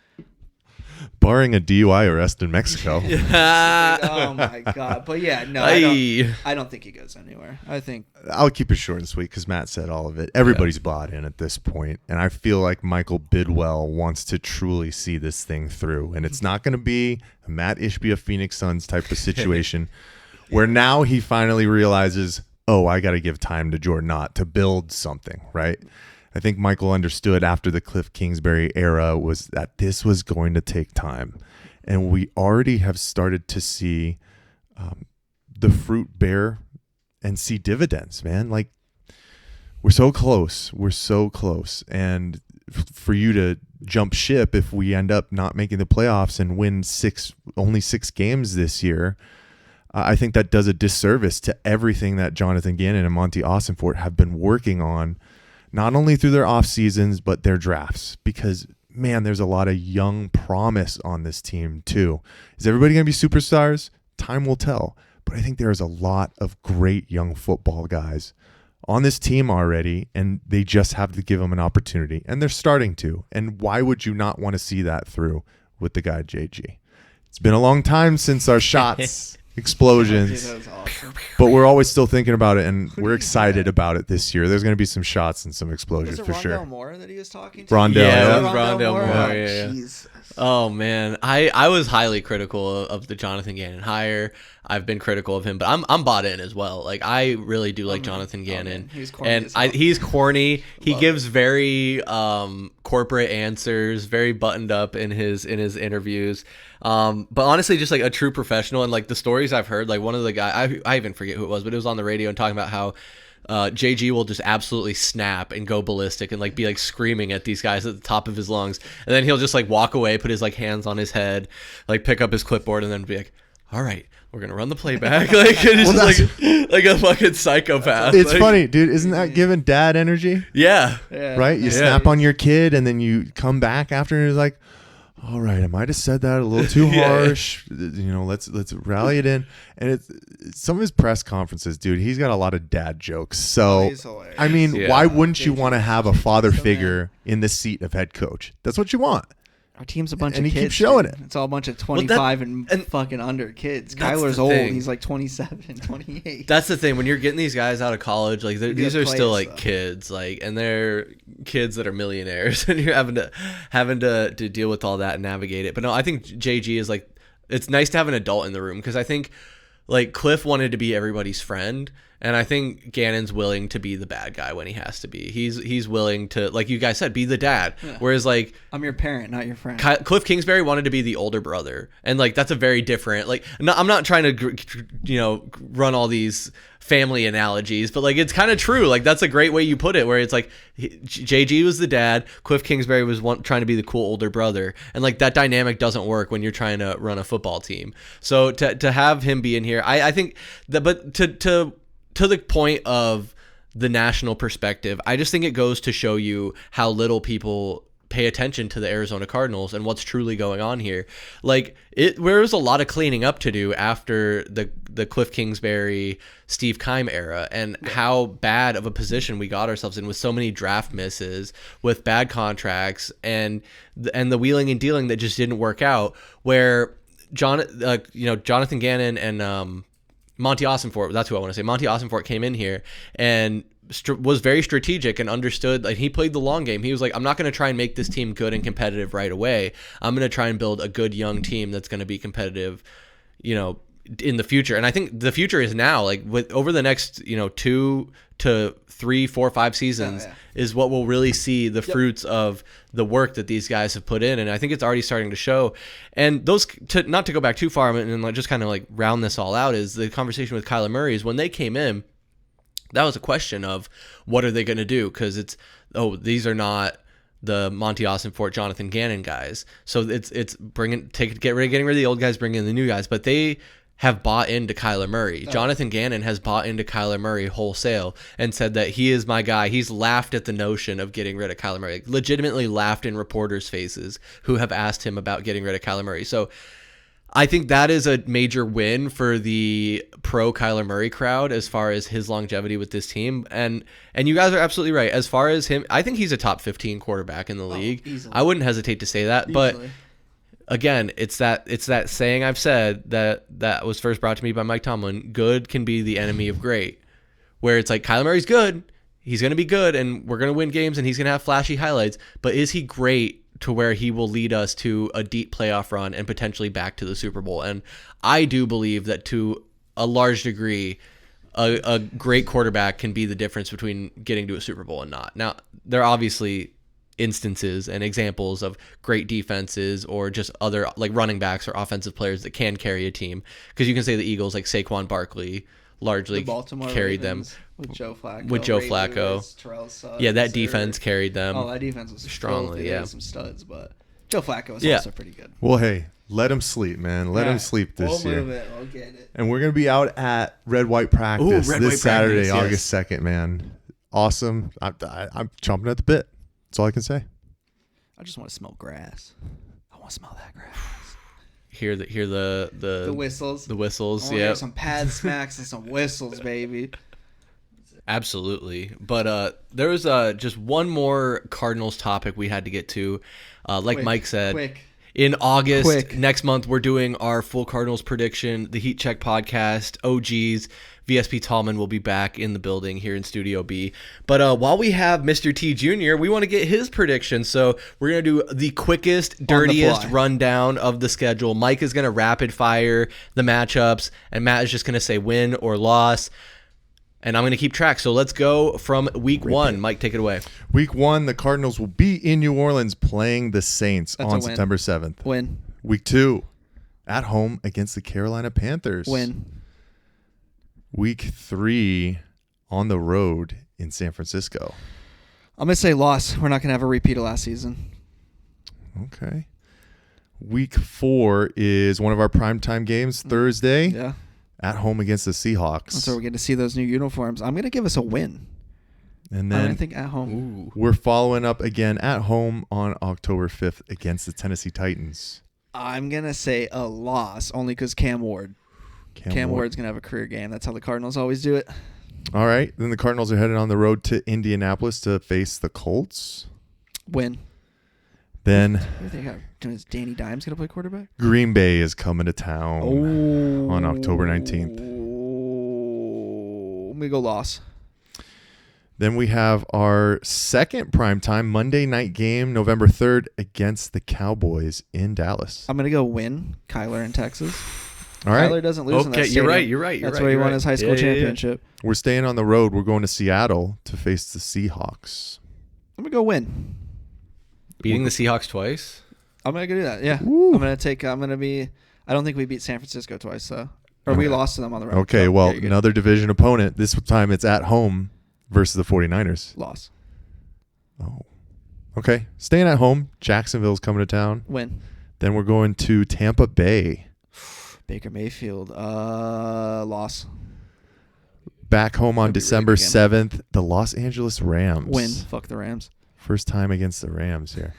Barring a DUI arrest in Mexico. Oh my God! But yeah, no, I don't think he goes anywhere. I think I'll keep it short and sweet because Matt said all of it. Everybody's bought in at this point, and I feel like Michael Bidwell wants to truly see this thing through, and it's not going to be a Matt Ishbia Phoenix Suns type of situation where now he finally realizes, oh, I got to give time to Juggernauts to build something, right? I think Michael understood after the Cliff Kingsbury era was that this was going to take time. And we already have started to see the fruit bear and see dividends, man. Like, we're so close. We're so close. And for you to jump ship if we end up not making the playoffs and win only 6 games this year, I think that does a disservice to everything that Jonathan Gannon and Monty Ossenfort have been working on, not only through their off seasons, but their drafts, because man, there's a lot of young promise on this team too. Is everybody going to be superstars? Time will tell. But I think there is a lot of great young football guys on this team already, and they just have to give them an opportunity, and they're starting to. And why would you not want to see that through with the guy JG? It's been a long time since our shots. Explosions, awesome. But we're always still thinking about it, and we're excited about it this year. There's going to be some shots and some explosions for sure. Rondell Moore that he was talking to? Rondell, yeah. Rondell Moore. Oh, Oh man, I was highly critical of the Jonathan Gannon hire. I've been critical of him, but I'm bought in as well. Like I really do like Jonathan Gannon, he's corny and as hell. he's corny. He Love gives very corporate answers, very buttoned up in his interviews. But honestly, just like a true professional, and like the stories I've heard, like one of the guys, I even forget who it was, but it was on the radio and talking about how JG will just absolutely snap and go ballistic and like be like screaming at these guys at the top of his lungs, and then he'll just like walk away, put his like hands on his head, like pick up his clipboard, and then be like, "All right, we're gonna run the playback." Like it's like a fucking psychopath. It's like, funny, dude. Isn't that giving dad energy? Yeah. Right. You snap on your kid, and then you come back after, and you're like, all right, I might have said that a little too harsh. You know, let's rally it in. And it's some of his press conferences, dude. He's got a lot of dad jokes. So, I mean, why wouldn't you want to have a father figure in the seat of head coach? That's what you want. Our team's a bunch And of he kids. keeps showing dude. it. It's all a bunch of 25 and fucking under kids. Kyler's old. thing. He's like 27, 28. That's the thing. When you're getting these guys out of college, like these are still like kids, like, and they're kids that are millionaires, and you're having to deal with all that and navigate it. But no, I think JG is like, it's nice to have an adult in the room, because I think like Cliff wanted to be everybody's friend, and I think Gannon's willing to be the bad guy when he has to be. He's willing to, like you guys said, be the dad. Yeah. Whereas like, I'm your parent, not your friend. Cliff Kingsbury wanted to be the older brother, and like that's a very different. Like, I'm not trying to run all these family analogies, but like it's kind of true. Like that's a great way you put it, where it's like JG was the dad, Cliff Kingsbury was trying to be the cool older brother, and like that dynamic doesn't work when you're trying to run a football team. So to have him be in here, I think that, but to the point of the national perspective, I just think it goes to show you how little people pay attention to the Arizona Cardinals and what's truly going on here. Like there was a lot of cleaning up to do after the Cliff Kingsbury, Steve Keim era, and how bad of a position we got ourselves in with so many draft misses, with bad contracts, and the wheeling and dealing that just didn't work out, where Jonathan Gannon and Monty Ossenfort, that's who I want to say. Monty Ossenfort came in here and was very strategic and understood. Like, he played the long game. He was like, I'm not going to try and make this team good and competitive right away. I'm going to try and build a good young team that's going to be competitive, in the future. And I think the future is now. Like, over the next 2 to 3, 4, 5 seasons is what we'll really see the fruits of the work that these guys have put in. And I think it's already starting to show. And not to go back too far and just kind of like round this all out, is the conversation with Kyler Murray is when they came in, that was a question of what are they going to do? Because these are not the Monty Ossenfort, Jonathan Gannon guys. So it's getting rid of the old guys, bring in the new guys. But they have bought into Kyler Murray. Jonathan Gannon has bought into Kyler Murray wholesale and said that he is my guy. He's laughed at the notion of getting rid of Kyler Murray. Like, legitimately laughed in reporters' faces who have asked him about getting rid of Kyler Murray. So I think that is a major win for the pro Kyler Murray crowd as far as his longevity with this team. And you guys are absolutely right. As far as him, I think he's a top 15 quarterback in the league. Easily. I wouldn't hesitate to say that. Easily. But again, it's that saying I've said that was first brought to me by Mike Tomlin: good can be the enemy of great. Where it's like, Kyler Murray's good. He's going to be good, and we're going to win games, and he's going to have flashy highlights. But is he great to where he will lead us to a deep playoff run and potentially back to the Super Bowl? And I do believe that to a large degree, a great quarterback can be the difference between getting to a Super Bowl and not. Now, there are obviously instances and examples of great defenses or just other like running backs or offensive players that can carry a team. Because you can say the Eagles, like Saquon Barkley, largely carried them with Joe Flacco. Yeah, that defense carried them. Oh, that defense was strongly. Yeah, some studs, but Joe Flacco was also pretty good. Well, hey, let him sleep, man. Let him sleep this year. We'll move it. We'll get it. And we're gonna be out at Red White practice this Saturday, August 2nd, man. Awesome. I'm chomping at the bit. That's all I can say. I just want to smell grass. I want to smell that grass. Hear the whistles. The whistles. Yeah. Some pad smacks and some whistles, baby. Absolutely. But there was just one more Cardinals topic we had to get to. Like Mike said, quick. in August. Quick. Next month, we're doing our full Cardinals prediction, the Heat Check podcast. OGs, VSP Tallman will be back in the building here in Studio B. But while we have Mr. T Jr., we want to get his prediction. So we're going to do the quickest, dirtiest rundown of the schedule. Mike is going to rapid fire the matchups, and Matt is just going to say win or loss. And I'm going to keep track. So let's go from week 1. Mike, take it away. Week 1, the Cardinals will be in New Orleans playing the Saints on September 7th. Win. Week 2, at home against the Carolina Panthers. Win. Week 3, on the road in San Francisco. I'm going to say loss. We're not going to have a repeat of last season. Okay. Week 4 is one of our primetime games, Thursday. Yeah. At home against the Seahawks. So we're going to see those new uniforms. I'm going to give us a win. And then I think at home. We're following up again at home on October 5th against the Tennessee Titans. I'm going to say a loss only because Cam Ward. Cam Ward's going to have a career game. That's how the Cardinals always do it. All right. Then the Cardinals are headed on the road to Indianapolis to face the Colts. Win. Then is Danny Dimes going to play quarterback? Green Bay is coming to town on October 19th. Let me go loss. Then we have our second primetime Monday night game, November 3rd, against the Cowboys in Dallas. I'm going to go win. Kyler in Texas. All right. Kyler doesn't lose in that stadium. You're right. That's where he won his high school championship. We're staying on the road. We're going to Seattle to face the Seahawks. I'm going to go win. Beating the Seahawks twice? I'm going to do that, yeah. Ooh. I don't think we beat San Francisco twice, though. Or we lost to them on the road. Okay, well, another division opponent. This time it's at home versus the 49ers. Loss. Oh. Okay, staying at home. Jacksonville's coming to town. Win. Then we're going to Tampa Bay. Baker Mayfield. Loss. Back home on December 7th, the Los Angeles Rams. Win. Fuck the Rams. First time against the Rams here.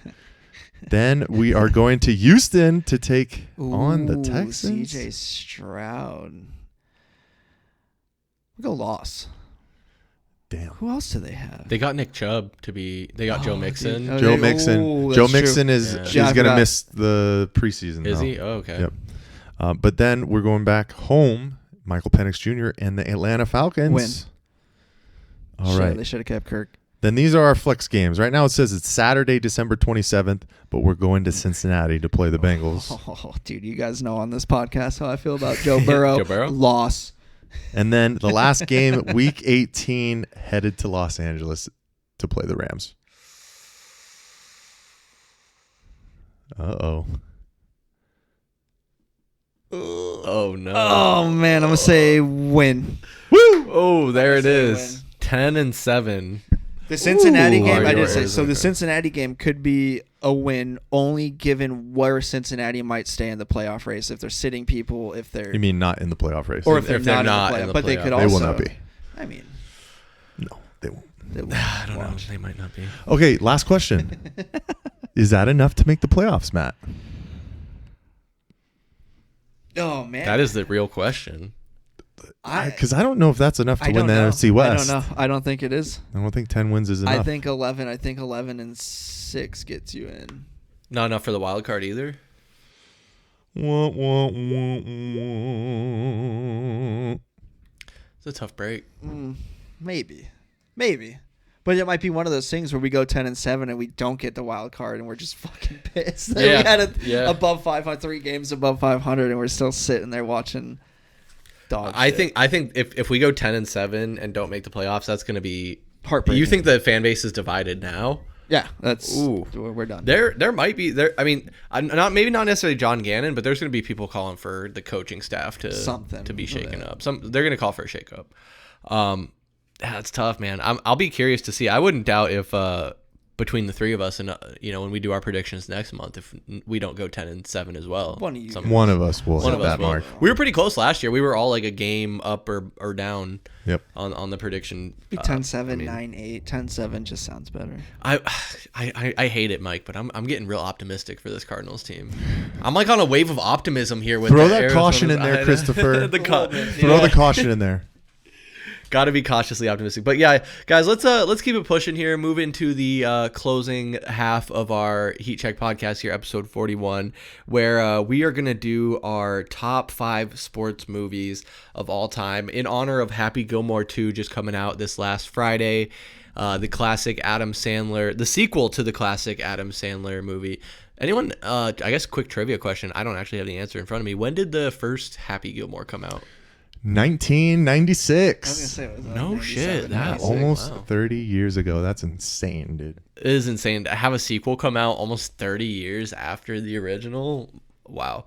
Then we are going to Houston to take on the Texans. C.J. Stroud. We go loss. Damn. Who else do they have? They got Nick Chubb They got Joe Mixon. dude. Joe Mixon. Joe Mixon is going to miss the preseason. Is though. he? Oh, okay. Yep. But then we're going back home. Michael Penix Jr. and the Atlanta Falcons. Win. All right. They should have kept Kirk. Then these are our flex games. Right now it says it's Saturday, December 27th, but we're going to Cincinnati to play the Bengals. Oh, dude, you guys know on this podcast how I feel about Joe Burrow. Joe Burrow? Loss. And then the last game, Week 18, headed to Los Angeles to play the Rams. Uh-oh. Oh, no. Oh, man, I'm going to say win. Woo! Oh, there it is. 10-7. The Cincinnati Ooh, game, I did yours, say. So okay. the Cincinnati game could be a win only given where Cincinnati might stay in the playoff race. If they're sitting people, if they're... You mean not in the playoff race? Or if they're not in the playoff. But they could also... They will not be. I mean... No, they won't. I don't know. They might not be. Okay, last question. Is that enough to make the playoffs, Matt? Oh, man. That is the real question. Because I don't know if that's enough to win the NFC West. I don't know. I don't think it is. I don't think 10 wins is enough. I think 11-6 gets you in. Not enough for the wild card either. Wah, wah, wah, wah. It's a tough break. Maybe. But it might be one of those things where we go 10-7 and we don't get the wild card and we're just fucking pissed. Yeah. We had above 500, 3 games above 500 and we're still sitting there watching dog shit. I think if we go 10-7 and don't make the playoffs, that's going to be heartbreaking. You think the fan base is divided now? Yeah, we're done. There might be there. I mean, maybe not necessarily John Gannon, but there's going to be people calling for the coaching staff to be shaken up. They're going to call for a shakeup. That's tough, man. I'll be curious to see. I wouldn't doubt if between the three of us and when we do our predictions next month, if we don't go 10-7 as well. One of us will hit that mark. We were pretty close last year. We were all like a game up or down. Yep. On the prediction. 10-7, 9-8, 10-7 just sounds better. I hate it, Mike, but I'm getting real optimistic for this Cardinals team. I'm like on a wave of optimism here with throw that caution in there, Christopher. Throw the caution in there. Got to be cautiously optimistic. But yeah, guys, let's keep it pushing here. Move into the closing half of our Heat Check podcast here, episode 41, where we are gonna do our top 5 sports movies of all time in honor of Happy Gilmore 2 just coming out this last Friday. The classic Adam Sandler, the sequel to the classic Adam Sandler movie. Anyone? I guess quick trivia question. I don't actually have the answer in front of me. When did the first Happy Gilmore come out? 1996. I was gonna say it was like No shit, 97, that's 96. Almost Wow. 30 years ago. That's insane, dude. It is insane to have a sequel come out almost 30 years after the original. Wow.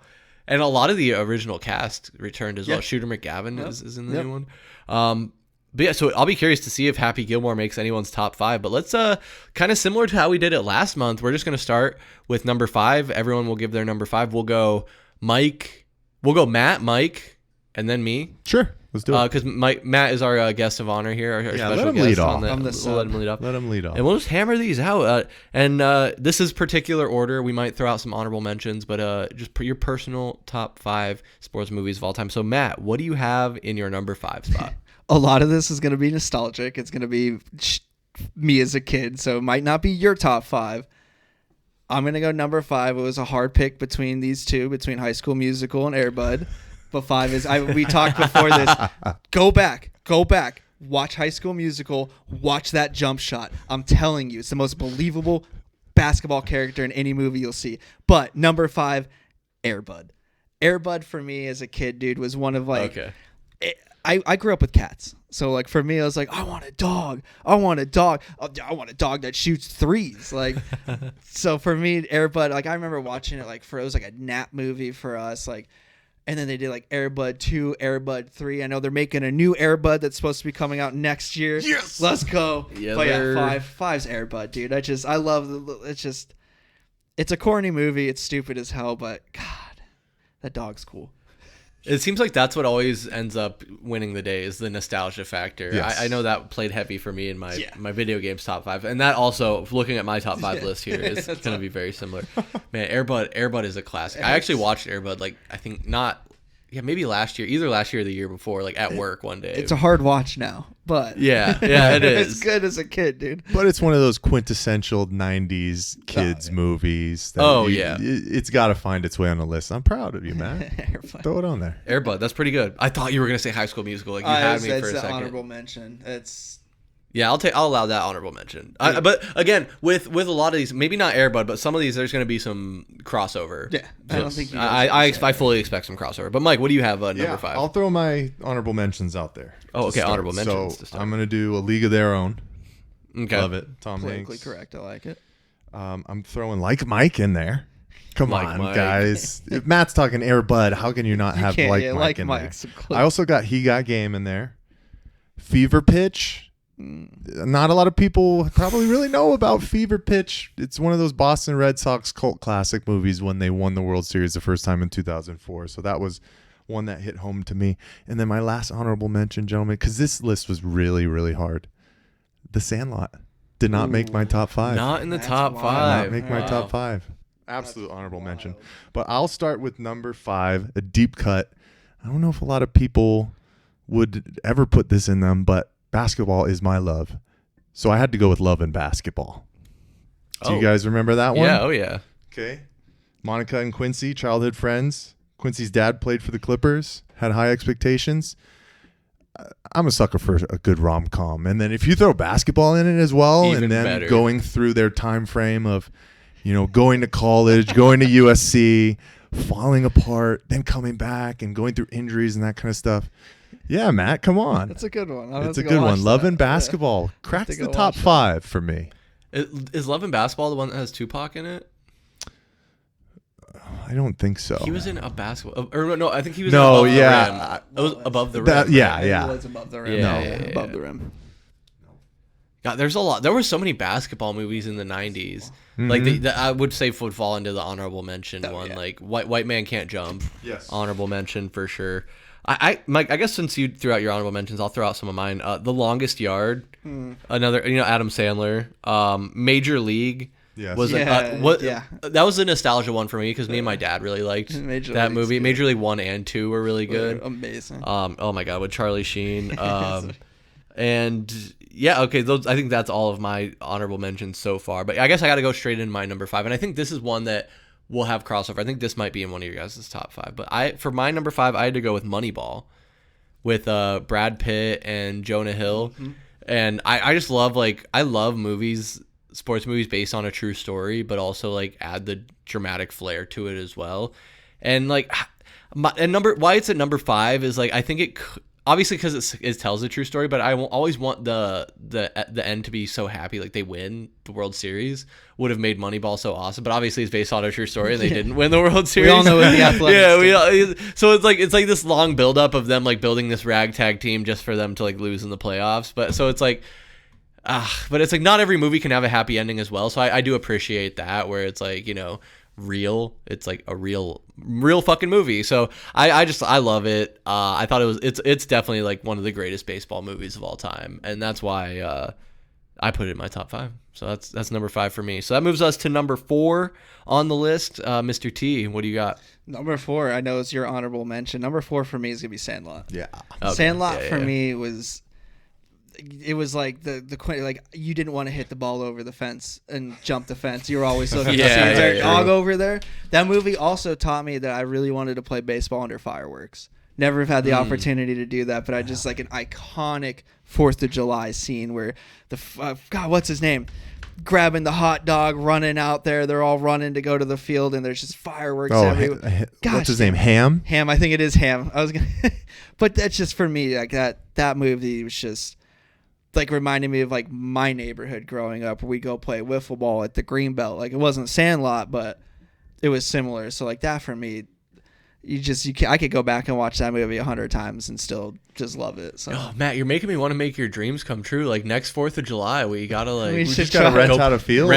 And a lot of the original cast returned as well. Yeah. Shooter McGavin Yep. is in the Yep. new one. But yeah, so I'll be curious to see if Happy Gilmore makes anyone's top 5. But let's kind of similar to how we did it last month. We're just going to start with number 5. Everyone will give their number 5. We'll go Matt, Mike, and then me. Sure. Let's do it. Because Matt is our guest of honor here. Our Yeah, special let him guest lead on off. the- I'm the we'll sub. let him lead off. Let him lead off. And we'll just hammer these out. And this is particular order. We might throw out some honorable mentions, but just your personal top 5 sports movies of all time. So, Matt, what do you have in your number 5 spot? A lot of this is going to be nostalgic. It's going to be me as a kid, so it might not be your top 5. I'm going to go number 5. It was a hard pick between these two, between High School Musical and Air Bud. But 5 is, we talked before this. Go back. Watch High School Musical. Watch that jump shot. I'm telling you, it's the most believable basketball character in any movie you'll see. But number 5, Air Bud. Air Bud for me as a kid, dude, was one of like... Okay. I grew up with cats. So, like, for me, I was like, I want a dog. I want a dog that shoots threes. Like, so for me, Air Bud, like, I remember watching it, like, it was like a nap movie for us. Like, and then they did, like, Air Bud 2, Air Bud 3. I know they're making a new Air Bud that's supposed to be coming out next year. Yes! Let's go. Yeah, but yeah, 5's Air Bud, dude. I love, it's a corny movie. It's stupid as hell, but, God, that dog's cool. It seems like that's what always ends up winning the day is the nostalgia factor. Yes. I know that played heavy for me in my video games top 5. And that also, looking at my top 5 list here, is going to be very similar. Man, Air Bud is a classic. I actually watched Air Bud, like, I think maybe last year, either last year or the year before, like at work one day. It's a hard watch now, but Yeah, it is. It's good as a kid, dude. But it's one of those quintessential 90s kids movies. That it's got to find its way on the list. I'm proud of you, man. Throw it on there. Air Bud, that's pretty good. I thought you were going to say High School Musical. Like, you had me for a second. Honorable mention. Yeah, I'll allow that honorable mention. But again, with a lot of these, maybe not Air Bud, but some of these, there's going to be some crossover. Yeah, I don't think I fully expect some crossover. But Mike, what do you have number 5? I'll throw my honorable mentions out there. Oh, okay, honorable mentions So to start. I'm going to do A League of Their Own. Okay. Love it. Tom politically Hanks. correct. I like it. I'm throwing Like Mike in there. Come Like on, Mike. guys. If Matt's talking Air Bud, how can you not have can't, Like yeah, Mike Like in Mike's there? so close. I also got He Got Game in there. Fever Pitch. Not a lot of people probably really know about Fever Pitch. It's one of those Boston Red Sox cult classic movies when they won the World Series the first time in 2004. So that was one that hit home to me. And then my last honorable mention, gentlemen, because this list was really, really hard. The Sandlot did not make my top 5. Not in the That's top wild. 5. Not make my top 5. Absolute honorable mention. But I'll start with number 5, a deep cut. I don't know if a lot of people would ever put this in them, but basketball is my love. So I had to go with Love and Basketball. Do you guys remember that one? Yeah, oh yeah. Okay. Monica and Quincy, childhood friends. Quincy's dad played for the Clippers, had high expectations. I'm a sucker for a good rom-com. And then if you throw basketball in it as well, Even and then better. going through their time frame of, going to college, going to USC, falling apart, then coming back and going through injuries and that kind of stuff. Yeah, Matt, come on. That's a good one. It's a good one. Love and Basketball cracks the top 5 for me. Is Love and Basketball the one that has Tupac in it? I don't think so. He was in a basketball. Or no, I think he was No, in Above yeah. the Rim. It was Above the Rim. That- yeah. It was above the rim. Yeah, No, yeah, above yeah. the rim. God, there's a lot. There were so many basketball movies in the 90s. Like, I would say would fall into the honorable mention one. yeah. Like, White Man Can't Jump. Yes. Honorable mention for sure. Mike, I guess since you threw out your honorable mentions, I'll throw out some of mine. The Longest Yard. Another, Adam Sandler. Major League. Yes. Was Yeah. that was a nostalgia one for me because me and my dad really liked Major that League's movie. good. Major League 1 and 2 were really good. Amazing. Oh my god, with Charlie Sheen. And yeah, okay, those, I think that's all of my honorable mentions so far. But I guess I got to go straight in my number 5, and I think this is one that will have crossover. I think this might be in one of your guys' top 5. But for my number 5, I had to go with Moneyball, with Brad Pitt and Jonah Hill. Mm-hmm. And I just love, like, I love movies, sports movies based on a true story, but also like add the dramatic flair to it as well. And like, why it's at number 5 is like, I think it obviously because it tells a true story, but I will always want the end to be so happy, like they win the World Series. Would have made Moneyball so awesome, but obviously it's based on a true story, and they didn't win the World Series. We all know the Athletics. So it's like this long buildup of them like building this ragtag team just for them to like lose in the playoffs. But so it's like, but it's like not every movie can have a happy ending as well. So I do appreciate that, where it's like, you know, it's like a real fucking movie. So I love it. I thought it's definitely like one of the greatest baseball movies of all time, and that's why I put it in my top 5. So that's number 5 for me. So that moves us to number 4 on the list. Mr. T, what do you got? Number 4, I know it's your honorable mention. Number 4 for me is gonna be Sandlot. Yeah, okay. Sandlot for me was. It was like the like you didn't want to hit the ball over the fence and jump the fence. You were always looking to see their dog over there. That movie also taught me that I really wanted to play baseball under fireworks. Never have had the opportunity to do that, but I just like an iconic 4th of July scene where God, what's his name? Grabbing the hot dog, running out there. They're all running to go to the field, and there's just fireworks everywhere. What's his name? Ham? Ham. I think it is Ham. I was gonna, but that's just for me. Like that movie was just like reminding me of like my neighborhood growing up, where we go play wiffle ball at the Greenbelt. Like it wasn't Sandlot, but it was similar. So like that for me, I could go back and watch that movie 100 times and still just love it. So Matt, you're making me want to make your dreams come true. Like next 4th of July, we gotta we just gotta rent out a field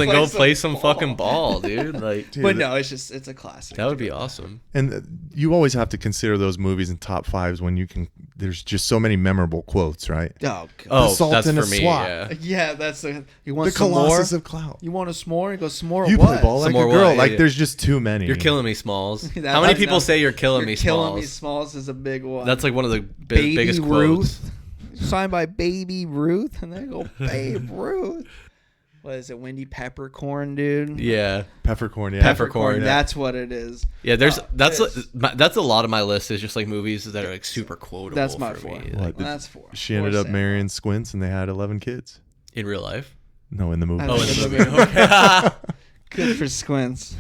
and go play some fucking ball, dude. Like, dude, but no, it's a classic. That would be awesome. And you always have to consider those movies in top 5s when you can. There's just so many memorable quotes, right? Oh, the salt that's in for a me. swat. Yeah, that's you want the some Colossus more? of Clout. You want a s'more? You go s'more. You what? play ball like S'more a girl. what? Like Yeah. there's just too many. You're killing me, Smalls. How many people say you're killing me, Smalls? Killing me, Smalls is a big one. That's like one of the Baby biggest Ruth. quotes. Signed by Baby Ruth, and they go Babe Ruth. What is it, Wendy Peppercorn, dude? Yeah, Peppercorn. Yeah, Peppercorn. Yeah. That's what it is. Yeah, that's a lot of my list is just like movies that are like super quotable. That's my for 4. me. Like, that's 4. She ended up marrying Squints, and they had 11 kids. In real life? No, in the movie. Oh, in the movie. Okay. Good for Squints.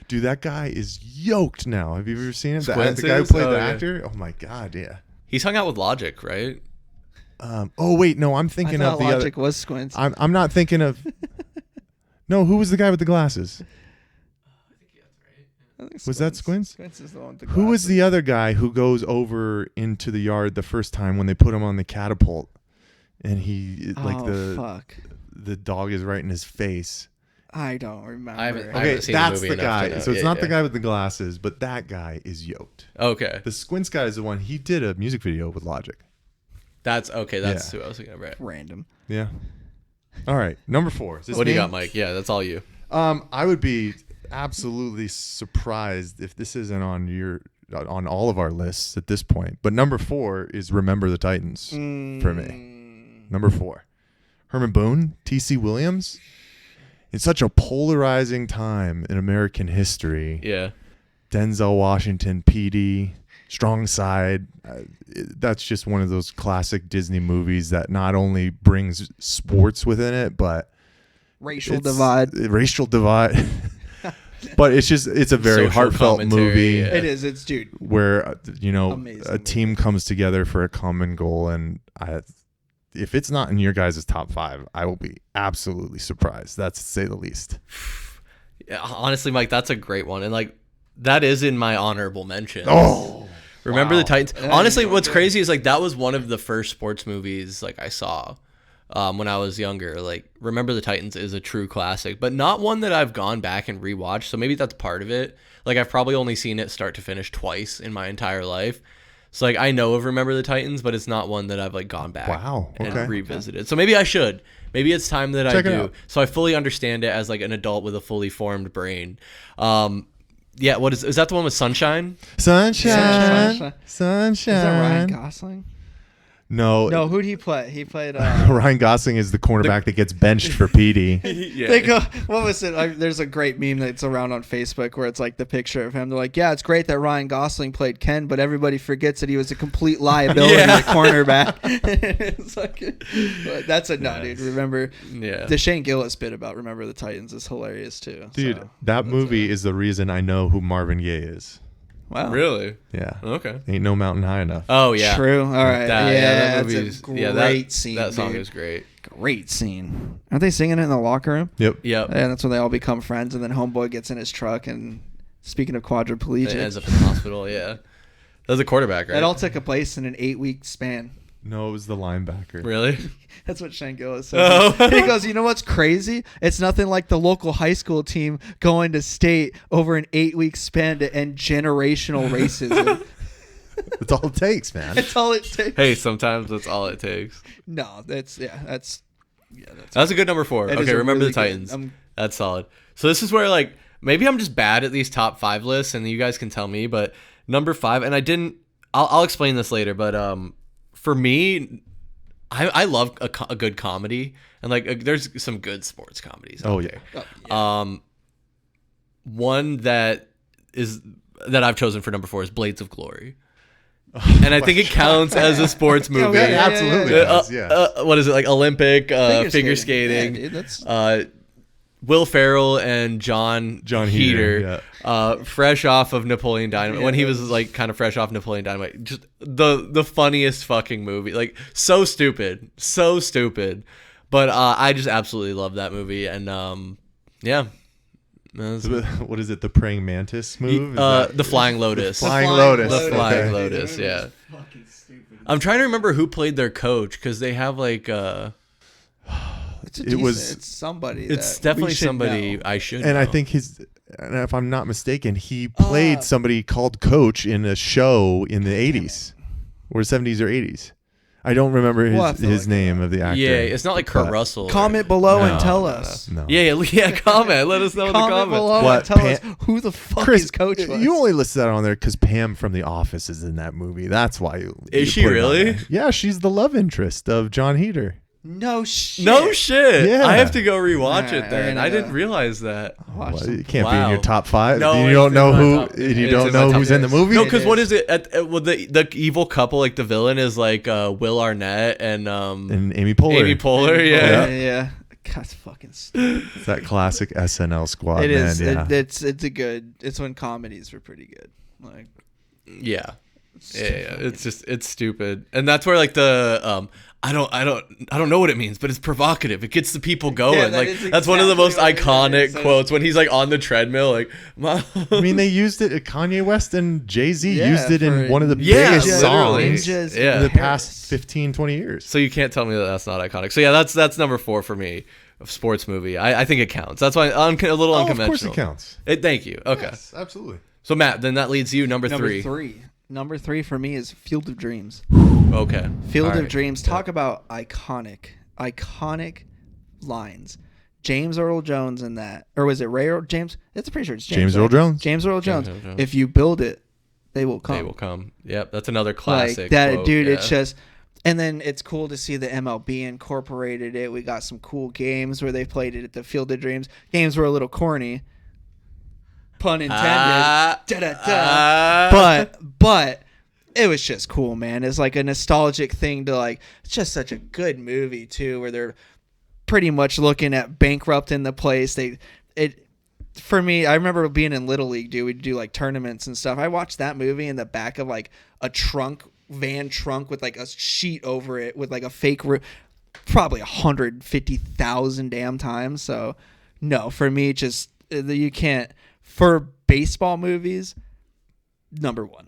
Dude, that guy is yoked now. Have you ever seen him? The guy who played the actor? Oh my god, yeah. He's hung out with Logic, right? Oh wait, no, I'm thinking I of thought the Logic other. was Squints. I'm not thinking of. No, who was the guy with the glasses? Was that Squints? Squints is the one with the Who was the other guy who goes over into the yard the first time when they put him on the catapult, and the dog is right in his face. I don't remember. I haven't seen that's the the movie guy. So it's not the guy with the glasses, but that guy is yoked. Okay. The Squints guy is the one. He did a music video with Logic. That's okay. That's who I was thinking of. Right. Random. Yeah. All right. Number 4. What do you got, Mike? Yeah, that's all you. I would be absolutely surprised if this isn't on all of our lists at this point. But number 4 is Remember the Titans for me. Number 4. Herman Boone, T.C. Williams. In such a polarizing time in American history. Yeah. Denzel Washington, PD, Strong Side. That's just one of those classic Disney movies that not only brings sports within it, but racial divide. But it's a very heartfelt movie. Yeah. It is. It's dude. Where Amazing a team comes together for a common goal, and if it's not in your guys' top 5, I will be absolutely surprised. That's to say the least. Yeah, honestly, Mike, that's a great one, and like that is in my honorable mention. Oh, Remember the Titans. That Honestly, is what's good. crazy is like that was one of the first sports movies like I saw when I was younger. Like Remember the Titans is a true classic, but not one that I've gone back and rewatched. So maybe that's part of it. Like I've probably only seen it start to finish twice in my entire life. So like I know of Remember the Titans, but it's not one that I've like gone back and revisited. So maybe I should. Maybe it's time that I do. So I fully understand it as like an adult with a fully formed brain. Yeah, what is that the one with Sunshine? Sunshine. Is that Ryan Gosling? No, who'd he play? He played Ryan Gosling is the cornerback that gets benched for PD. Yeah. They go, what was it? There's a great meme that's around on Facebook where it's like the picture of him. They're like, yeah, it's great that Ryan Gosling played Ken, but everybody forgets that he was a complete liability at cornerback. It's like, but that's a nut, dude. Remember, the Shane Gillis bit about Remember the Titans is hilarious too. Dude, so, that movie is the reason I know who Marvin Gaye is. Wow. Really? Yeah. Okay. Ain't no mountain high enough. Oh yeah. True. All right. That that's a great scene. That song dude. is great. Great scene. Aren't they singing it in the locker room? Yep. Yep. And that's when they all become friends, and then Homeboy gets in his truck, and speaking of quadriplegic, It ends up in the hospital. Yeah. That was a quarterback, right? It all took place in an 8-week span. No, it was the linebacker. Really? That's what Shane Gillis says. Oh. He goes, you know what's crazy? It's nothing like the local high school team going to state over an 8-week span to end generational racism. That's all it takes, man. That's all it takes. Hey, sometimes that's all it takes. No, that's That's a good number 4. That is Okay, a Remember really the Titans. That's solid. So this is where like maybe I'm just bad at these top 5 lists, and you guys can tell me. But number 5, and I didn't. I'll explain this later. But for me, I love a good comedy, and like there's some good sports comedies. Oh yeah. One that I've chosen for number 4 is Blades of Glory. And I think it counts as a sports movie. Yeah, absolutely. What is it, like Olympic figure skating? Yeah, dude, that's... Will Ferrell and John Heater, yeah. fresh off of Napoleon Dynamite, when he was like kind of fresh off Napoleon Dynamite, just the funniest fucking movie. Like so stupid, but I just absolutely love that movie, and yeah. What is it? The praying mantis move? The Flying Lotus. The Flying Lotus. The Flying Lotus. Yeah. I'm trying to remember who played their coach, because they have like it's somebody. It's definitely somebody I should know. And I think and if I'm not mistaken, he played somebody called Coach in a show in the 80s or 70s or 80s. I don't remember his name of the actor. Yeah, it's not like Kurt Russell. Comment below and tell us. No. Yeah, comment. Let us know in the comments. Below and tell us who the fuck Chris, his coach was. You only listed that on there because Pam from The Office is in that movie. That's why you Is she really? Yeah, she's the love interest of John Heater. No shit. Yeah. I have to go rewatch it Alright, then. I didn't realize that. Well, it can't be in your top 5. No, you don't know it's who's in the movie? No, because what is it? Well, the evil couple, like the villain, is like Will Arnett and Amy Poehler. Yeah. God, it's fucking stupid. It's that classic SNL squad. It is. Man, yeah. It's when comedies were pretty good. Like, yeah. It's stupid, and that's where like the I don't know what it means, but it's provocative. It gets the people going. Yeah, that's one of the most exactly iconic quotes when he's like on the treadmill. Like, I mean, they used it. Kanye West and Jay-Z used it in one of the Yeah, biggest songs yeah. in the past 15, 20 years. So you can't tell me that that's not iconic. So yeah, that's number 4 for me. A sports movie. I think it counts. That's why I'm a little unconventional. Of course it counts. Thank you. Okay. Yes, absolutely. So Matt, then that leads you number 3. Number 3 for me is Field of Dreams. Okay. Field of Dreams. Talk about iconic lines. James Earl Jones in that, or was it Ray Earl James? It's pretty sure it's James Earl Jones. James Earl Jones. If you build it, they will come. They will come. Yep, that's another classic. Like that, quote, dude. yeah. It's just, and then it's cool to see the MLB incorporated it. We got some cool games where they played it at the Field of Dreams. Games were a little corny. Pun intended. But it was just cool, man. It's like a nostalgic thing to like. It's just such a good movie too, where they're pretty much looking at bankrupting the place. For me, I remember being in Little League, dude. We'd do like tournaments and stuff. I watched that movie in the back of like a van trunk with like a sheet over it with like a fake roof, probably 150,000 damn times. So no, for me, just you can't. For baseball movies, number 1.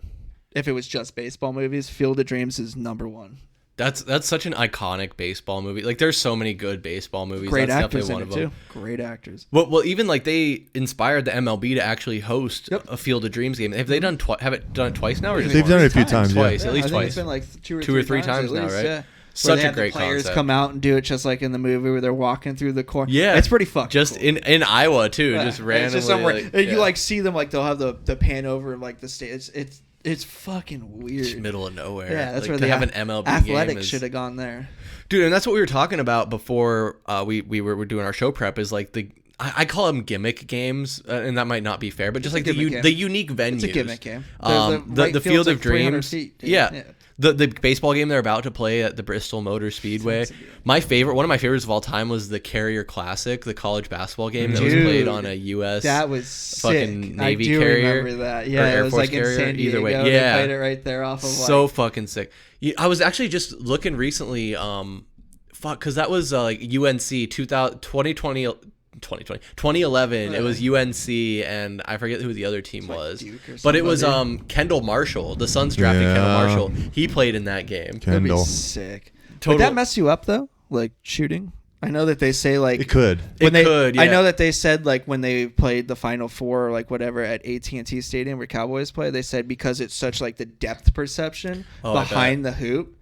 If it was just baseball movies, Field of Dreams is number 1. That's such an iconic baseball movie. Like there's so many good baseball movies. Great That's actors definitely in one it of them. too. Great actors. Well, even like they inspired the MLB to actually host a Field of Dreams game. Have they done have it done it twice now, or just They've once? done it a few times. Twice, Yeah. at least I think twice. It's been like two or three times now, right? Yeah. Such a a great players concept. come out and do it just like in the movie where they're walking through the court. Yeah, it's pretty fucking just cool. in Iowa too, Yeah. just And randomly. it's just somewhere, and you like see them like they'll have the pan over like the stage. It's It's fucking weird. It's middle of nowhere. Yeah, that's like, where to the have an MLB Athletics game should have gone there. Dude, and that's what we were talking about before we were doing our show prep. Is like I call them gimmick games, and that might not be fair, but just like the unique venues. It's a gimmick game. The Field of Dreams. Feet, yeah. The baseball game they're about to play at the Bristol Motor Speedway. One of my favorites of all time was the Carrier Classic, the college basketball game that was played on a U.S. That was fucking sick. Navy I do carrier. remember that. Yeah, it was like carrier. in San Diego. Either way, They played it right there off of so fucking sick. I was actually just looking recently, because that was like UNC 2011. It was UNC, and I forget who the other team was, but it was Kendall Marshall. The Suns drafted Kendall Marshall. He played in that game. Kendall, sick. Would that mess you up though? Like shooting? I know that they say like it could. Yeah. I know that they said like when they played the Final Four or like whatever at AT&T Stadium where Cowboys play, they said because it's such like the depth perception behind the hoop,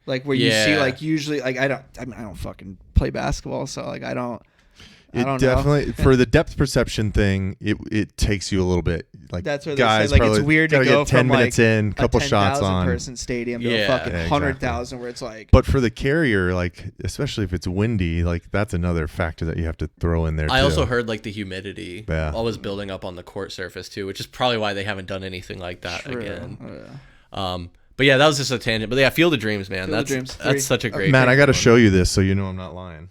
like where you see like usually like I don't fucking play basketball, so like I don't definitely for the depth perception thing, it takes you a little bit. Like that's where guys they say like it's weird to go get 10 from minutes like in, couple shots on person stadium to a fucking 100,000 where it's like. But for the Carrier, like especially if it's windy, like that's another factor that you have to throw in there. I also heard like the humidity always building up on the court surface too, which is probably why they haven't done anything like that again. But yeah, that was just a tangent. But yeah, Field of Dreams, man. That's such a great. Matt, I got to show you this so you know I'm not lying.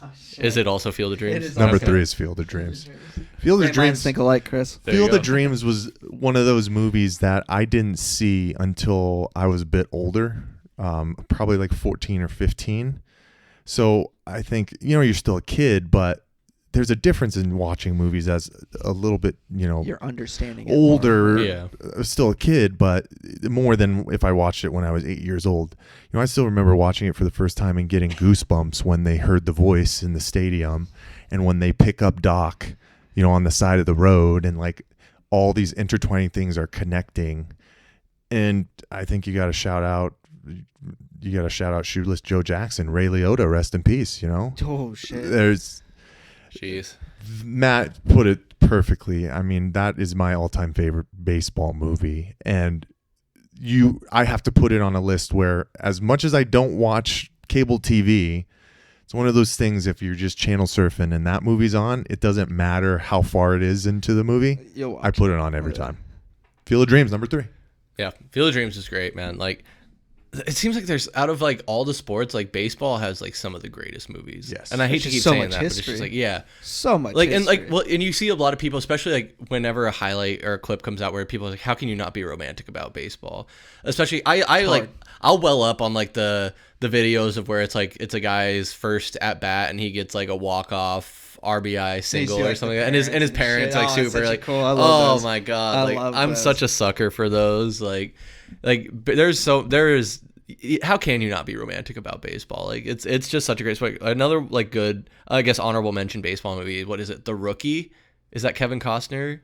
Oh, is it also Field of Dreams? Number 3 is Field of Dreams. Field of Dreams. Think alike, Chris. Field of Dreams was one of those movies that I didn't see until I was a bit older, probably like 14 or 15. So I think you're still a kid, but there's a difference in watching movies as a little bit, you're understanding older. Yeah, still a kid, but more than if I watched it when I was 8 years old. I still remember watching it for the first time and getting goosebumps when they heard the voice in the stadium, and when they pick up Doc, on the side of the road, and like all these intertwining things are connecting. And I think you got to shout out Shoeless Joe Jackson, Ray Liotta, rest in peace. Oh shit. Jeez. Matt put it perfectly. I mean, that is my all-time favorite baseball movie, and I have to put it on a list where, as much as I don't watch cable TV, it's one of those things, if you're just channel surfing and that movie's on, it doesn't matter how far it is into the movie. I put it on every time. Field of Dreams, number 3. Yeah, Field of Dreams is great, man. Like, it seems like there's, out of like all the sports, like baseball has like some of the greatest movies. Yes. And I hate to keep saying that, but it's just like, so much like, history. and you see a lot of people, especially like whenever a highlight or a clip comes out where people are like, how can you not be romantic about baseball? Especially I'll well up on like the videos of where it's like it's a guy's first at bat and he gets like a walk-off RBI single or something, and his parents like super like, cool. oh my god, like I'm such a sucker for those. Like how can you not be romantic about baseball? Like it's just such a great sport. Another like good, I guess, honorable mention baseball movie. What is it? The Rookie? Is that Kevin Costner?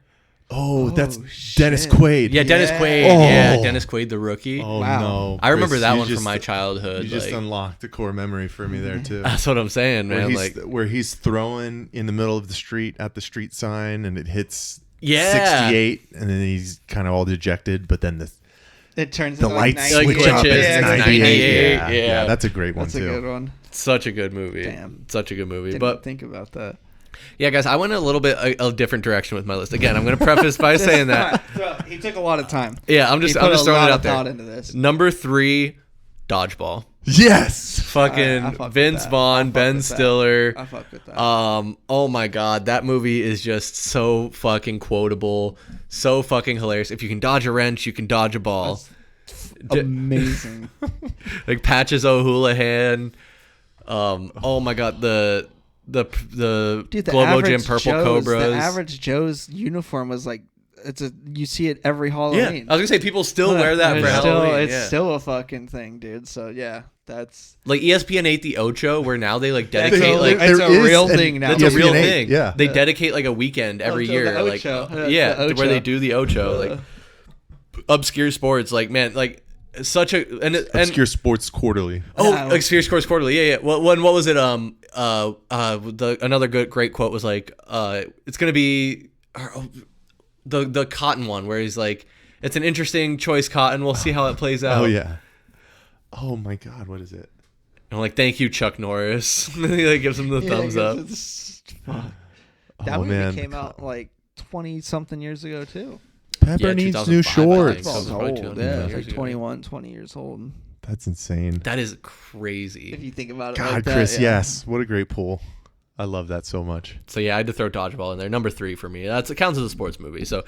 Oh, that's Dennis Quaid. Yeah, Dennis Quaid. Oh. Yeah, Dennis Quaid, The Rookie. Oh, wow. No. I remember that one from my childhood. You just unlocked a core memory for me there, too. That's what I'm saying, man. Where he's throwing in the middle of the street at the street sign, and it hits 68, and then he's kind of all dejected, but then it turns the lights switch up. It's 98. Yeah, that's a great one, too. That's a good one. Such a good movie. Damn. Such a good movie. Didn't think about that. Yeah, guys, I went a little bit a different direction with my list. Again, I'm going to preface by saying that. He took a lot of time. Yeah, I'm just throwing it out there. Into this. Number 3, Dodgeball. Yes. Fucking Vince Vaughn, Ben Stiller. I fuck with that. Oh my god, that movie is just so fucking quotable, so fucking hilarious. If you can dodge a wrench, you can dodge a ball. That's amazing. Like Patches O'Houlihan. Oh my god, the Globo Gym Purple Cobras. The average Joe's uniform was like, you see it every Halloween. Yeah, I was gonna say people still wear that for Halloween. It's still a fucking thing, dude. So yeah, that's like ESPN 8 the Ocho, where now they like dedicate it's a real thing now. It's a real thing. Yeah, they dedicate like a weekend every year, like where they do the Ocho, like obscure sports. Like man, like such a Obscure Sports Quarterly. Oh, Obscure Sports Quarterly. Yeah. What was it? Another great quote was like, it's gonna be the cotton one where he's like, It's an interesting choice, Cotton. We'll see how it plays out. Oh yeah. Oh my God, what is it? I'm like, thank you, Chuck Norris. He gives him the thumbs up. That movie man. came out like 20-something years ago too. Pepper needs new 2005, I shorts. think. So it was probably 200 Yeah, years like ago. 21, 20 years old. That's insane. That is If crazy. you think about it God, like that. Chris, yeah. yes. What a great pool. I love that so much. So yeah, I had to throw Dodgeball in there. Number 3 for me. It counts as a sports movie. So,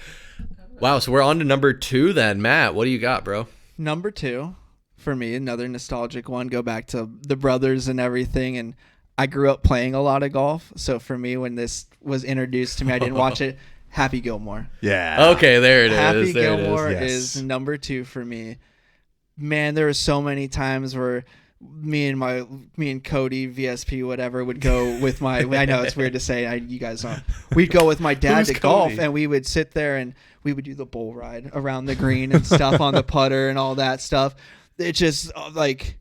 wow. So we're on to number 2 then. Matt, what do you got, bro? Number 2 for me, another nostalgic one. Go back to the brothers and everything. And I grew up playing a lot of golf. So for me, when this was introduced to me, I didn't watch it. Happy Gilmore. Yeah. Okay, there it is. Happy There Gilmore it is. is number 2 for me. Man, there were so many times where me and Cody, VSP, whatever, would go with my. I know it's weird to say. You guys don't. We'd go with my dad Who's to golf, Cody? and we would sit there and we would do the bull ride around the green and stuff on the putter and all that stuff. It just like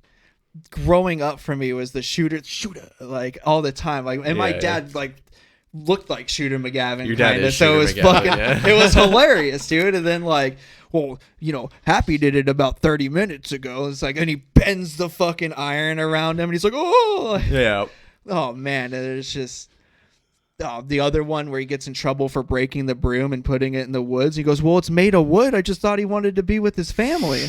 growing up for me was the shooter like all the time. Like, and my Yeah, dad like looked like Shooter McGavin. Your dad kinda, is so it Shooter was McGavin, fucking. yeah. It was hilarious, dude. And then like, well, Happy did it about 30 minutes ago. It's like, and he bends the fucking iron around him, and he's like, oh, Yeah. oh man, and it's just. The other one where he gets in trouble for breaking the broom and putting it in the woods. He goes, well, it's made of wood. I just thought he wanted to be with his family.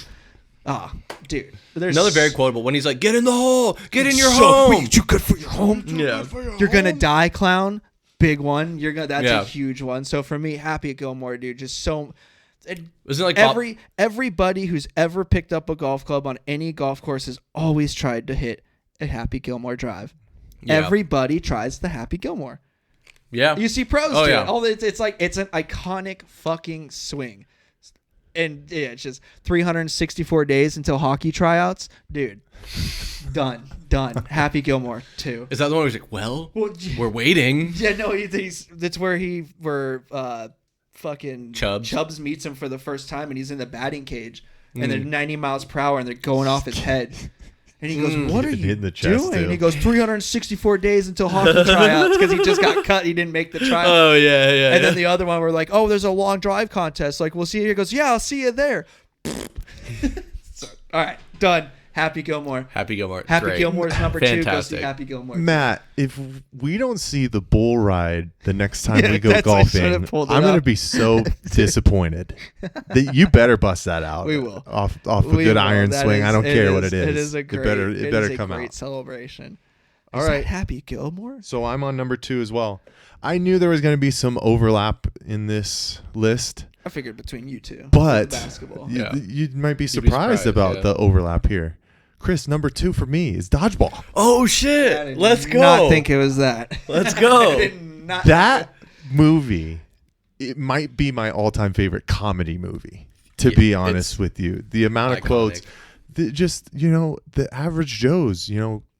Dude. There's Another very quotable when he's like, "Get in the hole, get in your so, home." Wait, you good for your home? Yeah. You're gonna die, clown. Big one. That's Yeah. a huge one. So for me, Happy Gilmore, dude, just so. Isn't it like Everybody who's ever picked up a golf club on any golf course has always tried to hit a Happy Gilmore drive. Yeah. Everybody tries the Happy Gilmore. Yeah. You see pros Oh, do yeah. it. It's like it's an iconic fucking swing. And yeah, it's just 364 days until hockey tryouts. Dude. Done. Happy Gilmore 2. Is that the one where he's like, well, we're waiting. Yeah, no, that's where fucking Chubbs meets him for the first time, and he's in the batting cage, and they're 90 miles per hour, and they're going off his head. And he goes, what are you In the chest, doing? too. He goes, 364 days until hockey tryouts, because he just got cut. He didn't make the tryouts. Oh yeah. And then the other one, we're like, oh, there's a long drive contest. Like, we'll see you. He goes, yeah, I'll see you there. So, all right, done. Happy Gilmore. Happy Gilmore. Happy Great. Gilmore's number 2. Go see Fantastic. Happy Gilmore. Matt, if we don't see the bull ride the next time Yeah, we go that's why I golfing, should've pulled it I'm going to up. be so disappointed. You better bust that out. We will. Off a We good will. iron That swing. is- I don't care what it is. It is a great. It better come great out. celebration. All Is right. that Happy Gilmore? So I'm on number 2 as well. I knew there was going to be some overlap in this list, I figured between you two. but basketball. you, Yeah. you might be You'd be surprised surprised, about yeah. the overlap here. Chris, number 2 for me is dodgeball. Oh I shit! did Let's go. Not think it was that. Let's I go. did not. That movie, it might be my all-time favorite comedy movie, to Yeah, be honest it's with you. The amount of iconic. quotes, just, the average Joes,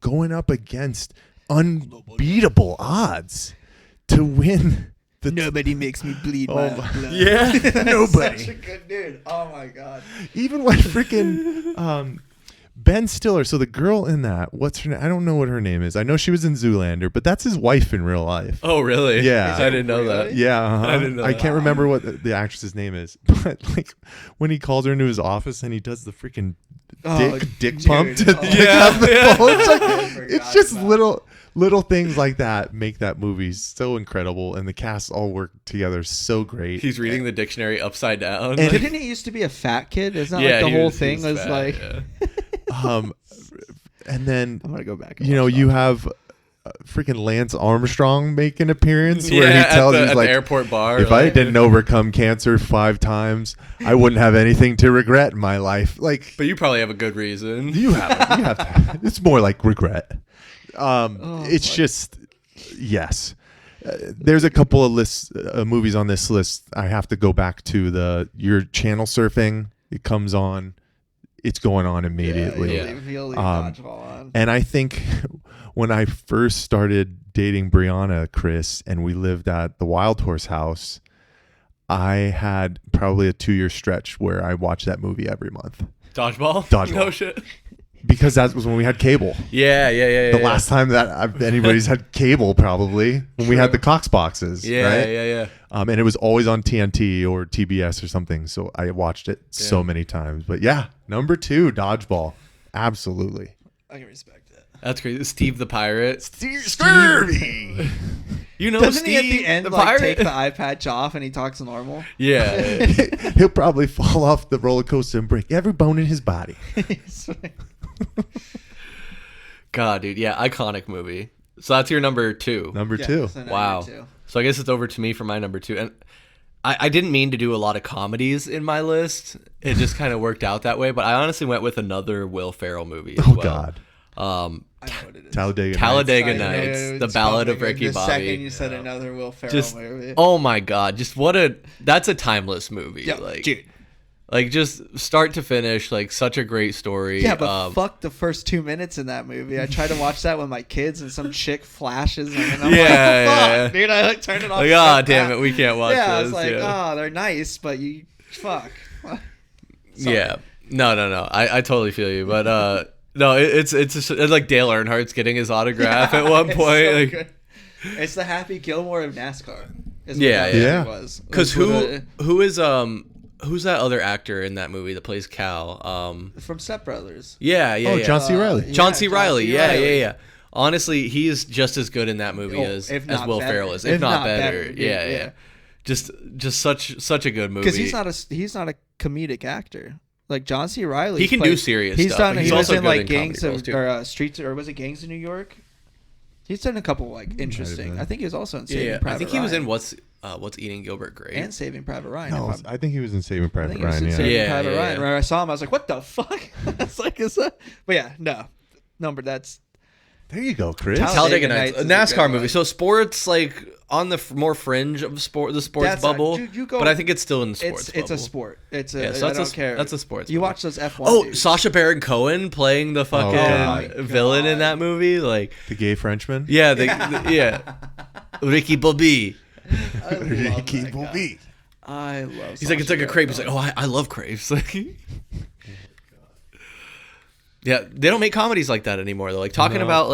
going up against unbeatable odds to win the Nobody makes me bleed Oh my my- blood. Yeah. Nobody. Such a good dude. Oh my god. Even when freaking Ben Stiller, so the girl in that, what's her name? I don't know what her name is. I know she was in Zoolander, but that's his wife in real life. Oh really? Yeah. I didn't know that. Really? Yeah, uh-huh. I didn't know I that. can't remember what the actress's name is, but like when he calls her into his office and he does the freaking dick dude. pump to Oh. pick Yeah, up the yeah. phone. It's, I like, forgot it's just about little things like that make that movie so incredible, and the cast all work together so great. He's reading the dictionary upside down. And didn't he used to be a fat kid? It's not yeah, like the he whole he thing was fat, like. yeah. And then I'm gonna go back. And you have freaking Lance Armstrong make an appearance where Yeah, he tells at he's the like, airport bar. if I like- didn't overcome cancer 5 times, I wouldn't have anything to regret in my life. Like, But you probably have a good reason. you have to. It's more like regret. It's boy. just, yes. There's a couple of movies on this list. I have to go back to your channel surfing. It comes on. It's going on immediately. Yeah. You'll leave Um, dodgeball on. And I think when I first started dating Brianna, Chris, and we lived at the Wild Horse house, I had probably a 2-year stretch where I watched that movie every month. Dodgeball? Dodgeball. No shit. Because that was when we had cable. Yeah. The last time that anybody's had cable, probably when we had the Cox boxes. Right? Yeah. And it was always on TNT or TBS or something. So I watched it so many times. But yeah, number 2, Dodgeball. Absolutely. I can respect that. That's crazy. Steve the Pirate. Stevie. You know, Doesn't Steve he at the end Pirate? take the eye patch off and he talks normal? Yeah. He'll probably fall off the roller coaster and break every bone in his body. God, dude. Yeah, iconic movie. So that's your number 2. Number 2. So Wow. number 2. So I guess it's over to me for my number 2. And I didn't mean to do a lot of comedies in my list. It just kind of worked out that way. But I honestly went with another Will Ferrell movie as well. God. I know what it is. Talladega Nights, The Ballad of Ricky Bobby. The second you said another Will Ferrell Just, movie. oh my God. Just that's a timeless movie. Yeah, dude. Like just start to finish, like such a great story. Yeah, but fuck the first 2 minutes in that movie. I tried to watch that with my kids, and some chick flashes, and I'm fuck, dude. I like turned it off. Like, oh damn it, we can't watch this. I was like, oh, they're nice, but you fuck. Yeah, no. I totally feel you, but no, it's like Dale Earnhardt's getting his autograph at one point. So like, good. It's the Happy Gilmore of NASCAR. Yeah. Was. Because who's that other actor in that movie that plays Cal? From Step Brothers. Yeah. John C. Reilly. John C. Reilly. Yeah. Honestly, he's just as good in that movie as Will Ferrell is, if not better. Yeah. Just such a good movie. Because he's not a comedic actor. Like John C. Reilly, he can do serious stuff. He was in like Gangs of Streets, or was it Gangs of New York? He's done a couple like interesting. I think he was also in Saving Private Ryan. I think he was in What's Eating Gilbert Grape and Saving Private Ryan. No, I think he was in Saving Private Ryan. Private Ryan. When I saw him, I was like, "What the fuck?" It's like, is that? But yeah, no, that's. There you go, Chris. Talladega Nights, a NASCAR movie. So sports like on the more fringe of the sports bubble, but I think it's still in the sports. It's bubble. a sport. It's a. Yeah, so I don't care. That's a sports. You movie. watch those F1. Oh, dudes. Sacha Baron Cohen playing the fucking villain in that movie, like the gay Frenchman. Yeah, Ricky Bobby. Ricky Bobby. I love. He's like, it's like a crepe. He's like, oh, I love crepes. Yeah, they don't make comedies like that anymore. They're like talking about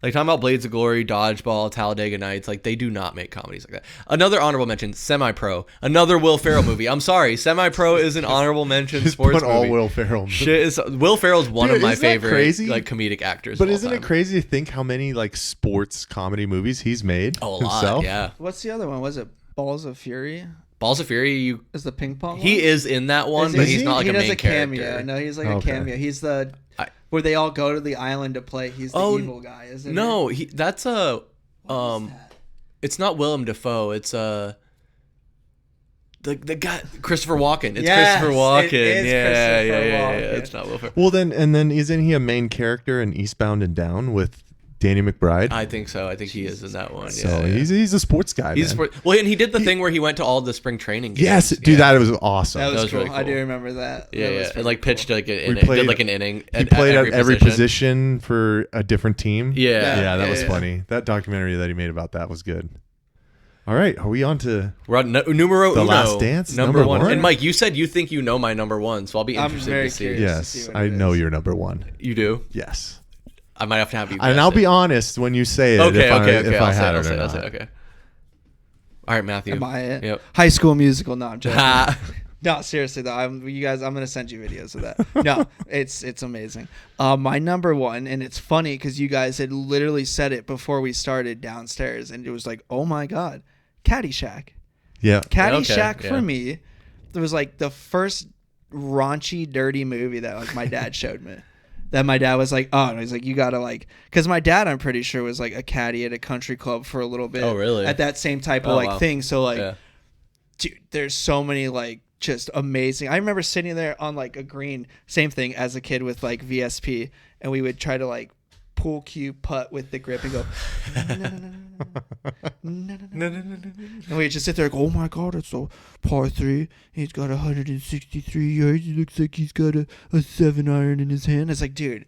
talking about Blades of Glory, Dodgeball, Talladega Nights. Like they do not make comedies like that. Another honorable mention: Semi-Pro. Another Will Ferrell movie. I'm sorry, Semi-Pro is an honorable mention. Sports movie. All Will Ferrell. Will Ferrell's one of my favorite crazy? comedic actors. But isn't it crazy to think how many sports comedy movies he's made? Oh, a himself? lot. Yeah. What's the other one? Was it Balls of Fury? Balls of Fury. Is the ping pong? He one? is in that one, but he's not like a main character. Cameo. No, he's like a cameo. He's the. Where they all go to the island to play. He's the evil guy, isn't he? No, that's a. It's not Willem Dafoe. It's the guy Christopher Walken. It's Christopher Walken. It is yeah. It's not Will Ferrell. Well, then isn't he a main character in Eastbound and Down with Danny McBride? I think so. I think he is in that one. So he's a sports guy. He's well, and he did the thing where he went to all the spring training games. Yes, dude, that was awesome. That was cool. Really cool. I do remember that. Yeah. And pitched like an inning. He played at every position for a different team. Yeah. That was funny. That documentary that he made about that was good. All right, are we on to? We're on numero The uno, Last Dance, number one. And Mike, you said you think you know my number one, so I'll be interested to see. Yes, I know you're number one. You do? Yes. I might have to have you. And I'll be honest when you say it. Okay. If I had it or not. Okay. All right, Matthew. Am I it? Yep. High School Musical. No, I'm joking. No, seriously though. I'm gonna send you videos of that. No, it's amazing. My number one, and it's funny because you guys had literally said it before we started downstairs, and it was like, oh my god, Caddyshack. Yeah. Caddyshack for me, it was like the first raunchy, dirty movie that my dad showed me. That my dad was like, oh, and he's like, you gotta because my dad, I'm pretty sure, was like a caddy at a country club for a little bit. Oh, really? At that same type of thing. So dude, there's so many just amazing. I remember sitting there on a green, same thing as a kid with VSP, and we would try to pool cue putt with the grip and go, no. And we just sit there and go, oh my god, it's a par 3. He's got 163 yards. He looks like he's got a 7-iron in his hand. It's like, dude,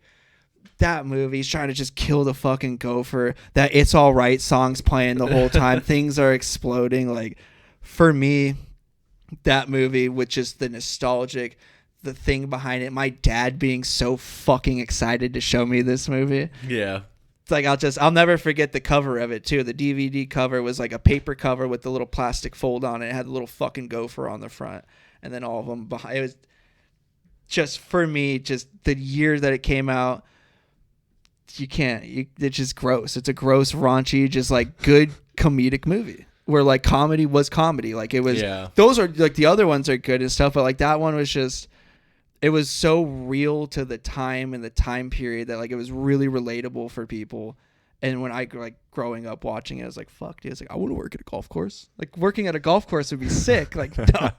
that movie, he's trying to just kill the fucking gopher. That It's All Right song's playing the whole time. Things are exploding. For me, that movie with just the nostalgic the thing behind it. My dad being so fucking excited to show me this movie. Yeah. It's like I'll never forget the cover of it too. The DVD cover was like a paper cover with the little plastic fold on it. It had a little fucking gopher on the front, and then all of them behind. It was just, for me, just the year that it came out. It's just gross. It's a gross, raunchy, just like good comedic movie where like comedy was comedy. Like it was. Yeah. Those are like, the other ones are good and stuff, but like that one was just. It was so real to the time and the time period that like it was really relatable for people. And when I like growing up watching it, I was like, fuck, dude. I was like, I want to work at a golf course. Like working at a golf course would be sick. Like, duh.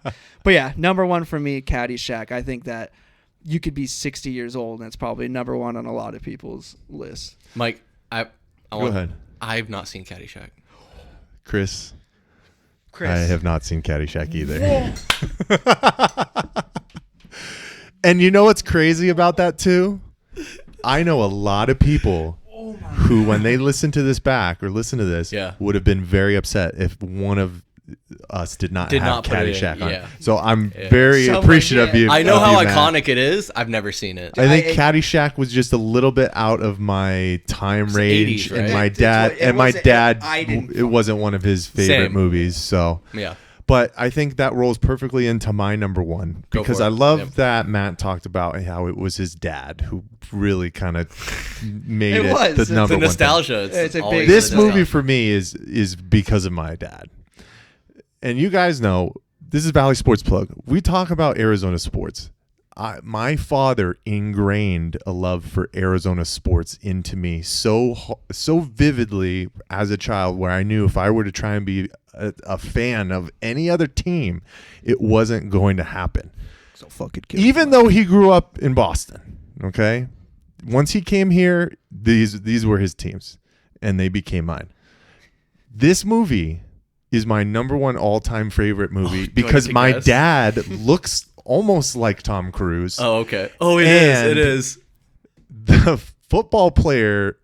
But yeah, number one for me, Caddyshack. I think that you could be 60 years old and it's probably number one on a lot of people's lists. Mike, Go ahead. I've not seen Caddyshack. Chris. I have not seen Caddyshack either. And you know what's crazy about that too? I know a lot of people who, when they listen to this would have been very upset if one of us did not have Caddyshack on. Yeah. So I'm very appreciative of you. I know how iconic it is. I've never seen it. I think Caddyshack was just a little bit out of my time range, 80s, right? And my dad, it wasn't one of his favorite movies. So yeah. But I think that rolls perfectly into my number one because I love that Matt talked about how it was his dad who really kind of made it the number one. Nostalgia. It's a big this movie for me is because of my dad. And you guys know, this is Valley Sports Plug. We talk about Arizona sports. My father ingrained a love for Arizona sports into me so vividly as a child, where I knew if I were to try and be a fan of any other team, it wasn't going to happen. So fucking even though he grew up in Boston, okay? Once he came here, these were his teams, and they became mine. This movie is my number one all-time favorite movie because my dad looks almost like Tom Cruise. Oh, okay. Oh, it is. It is. The football player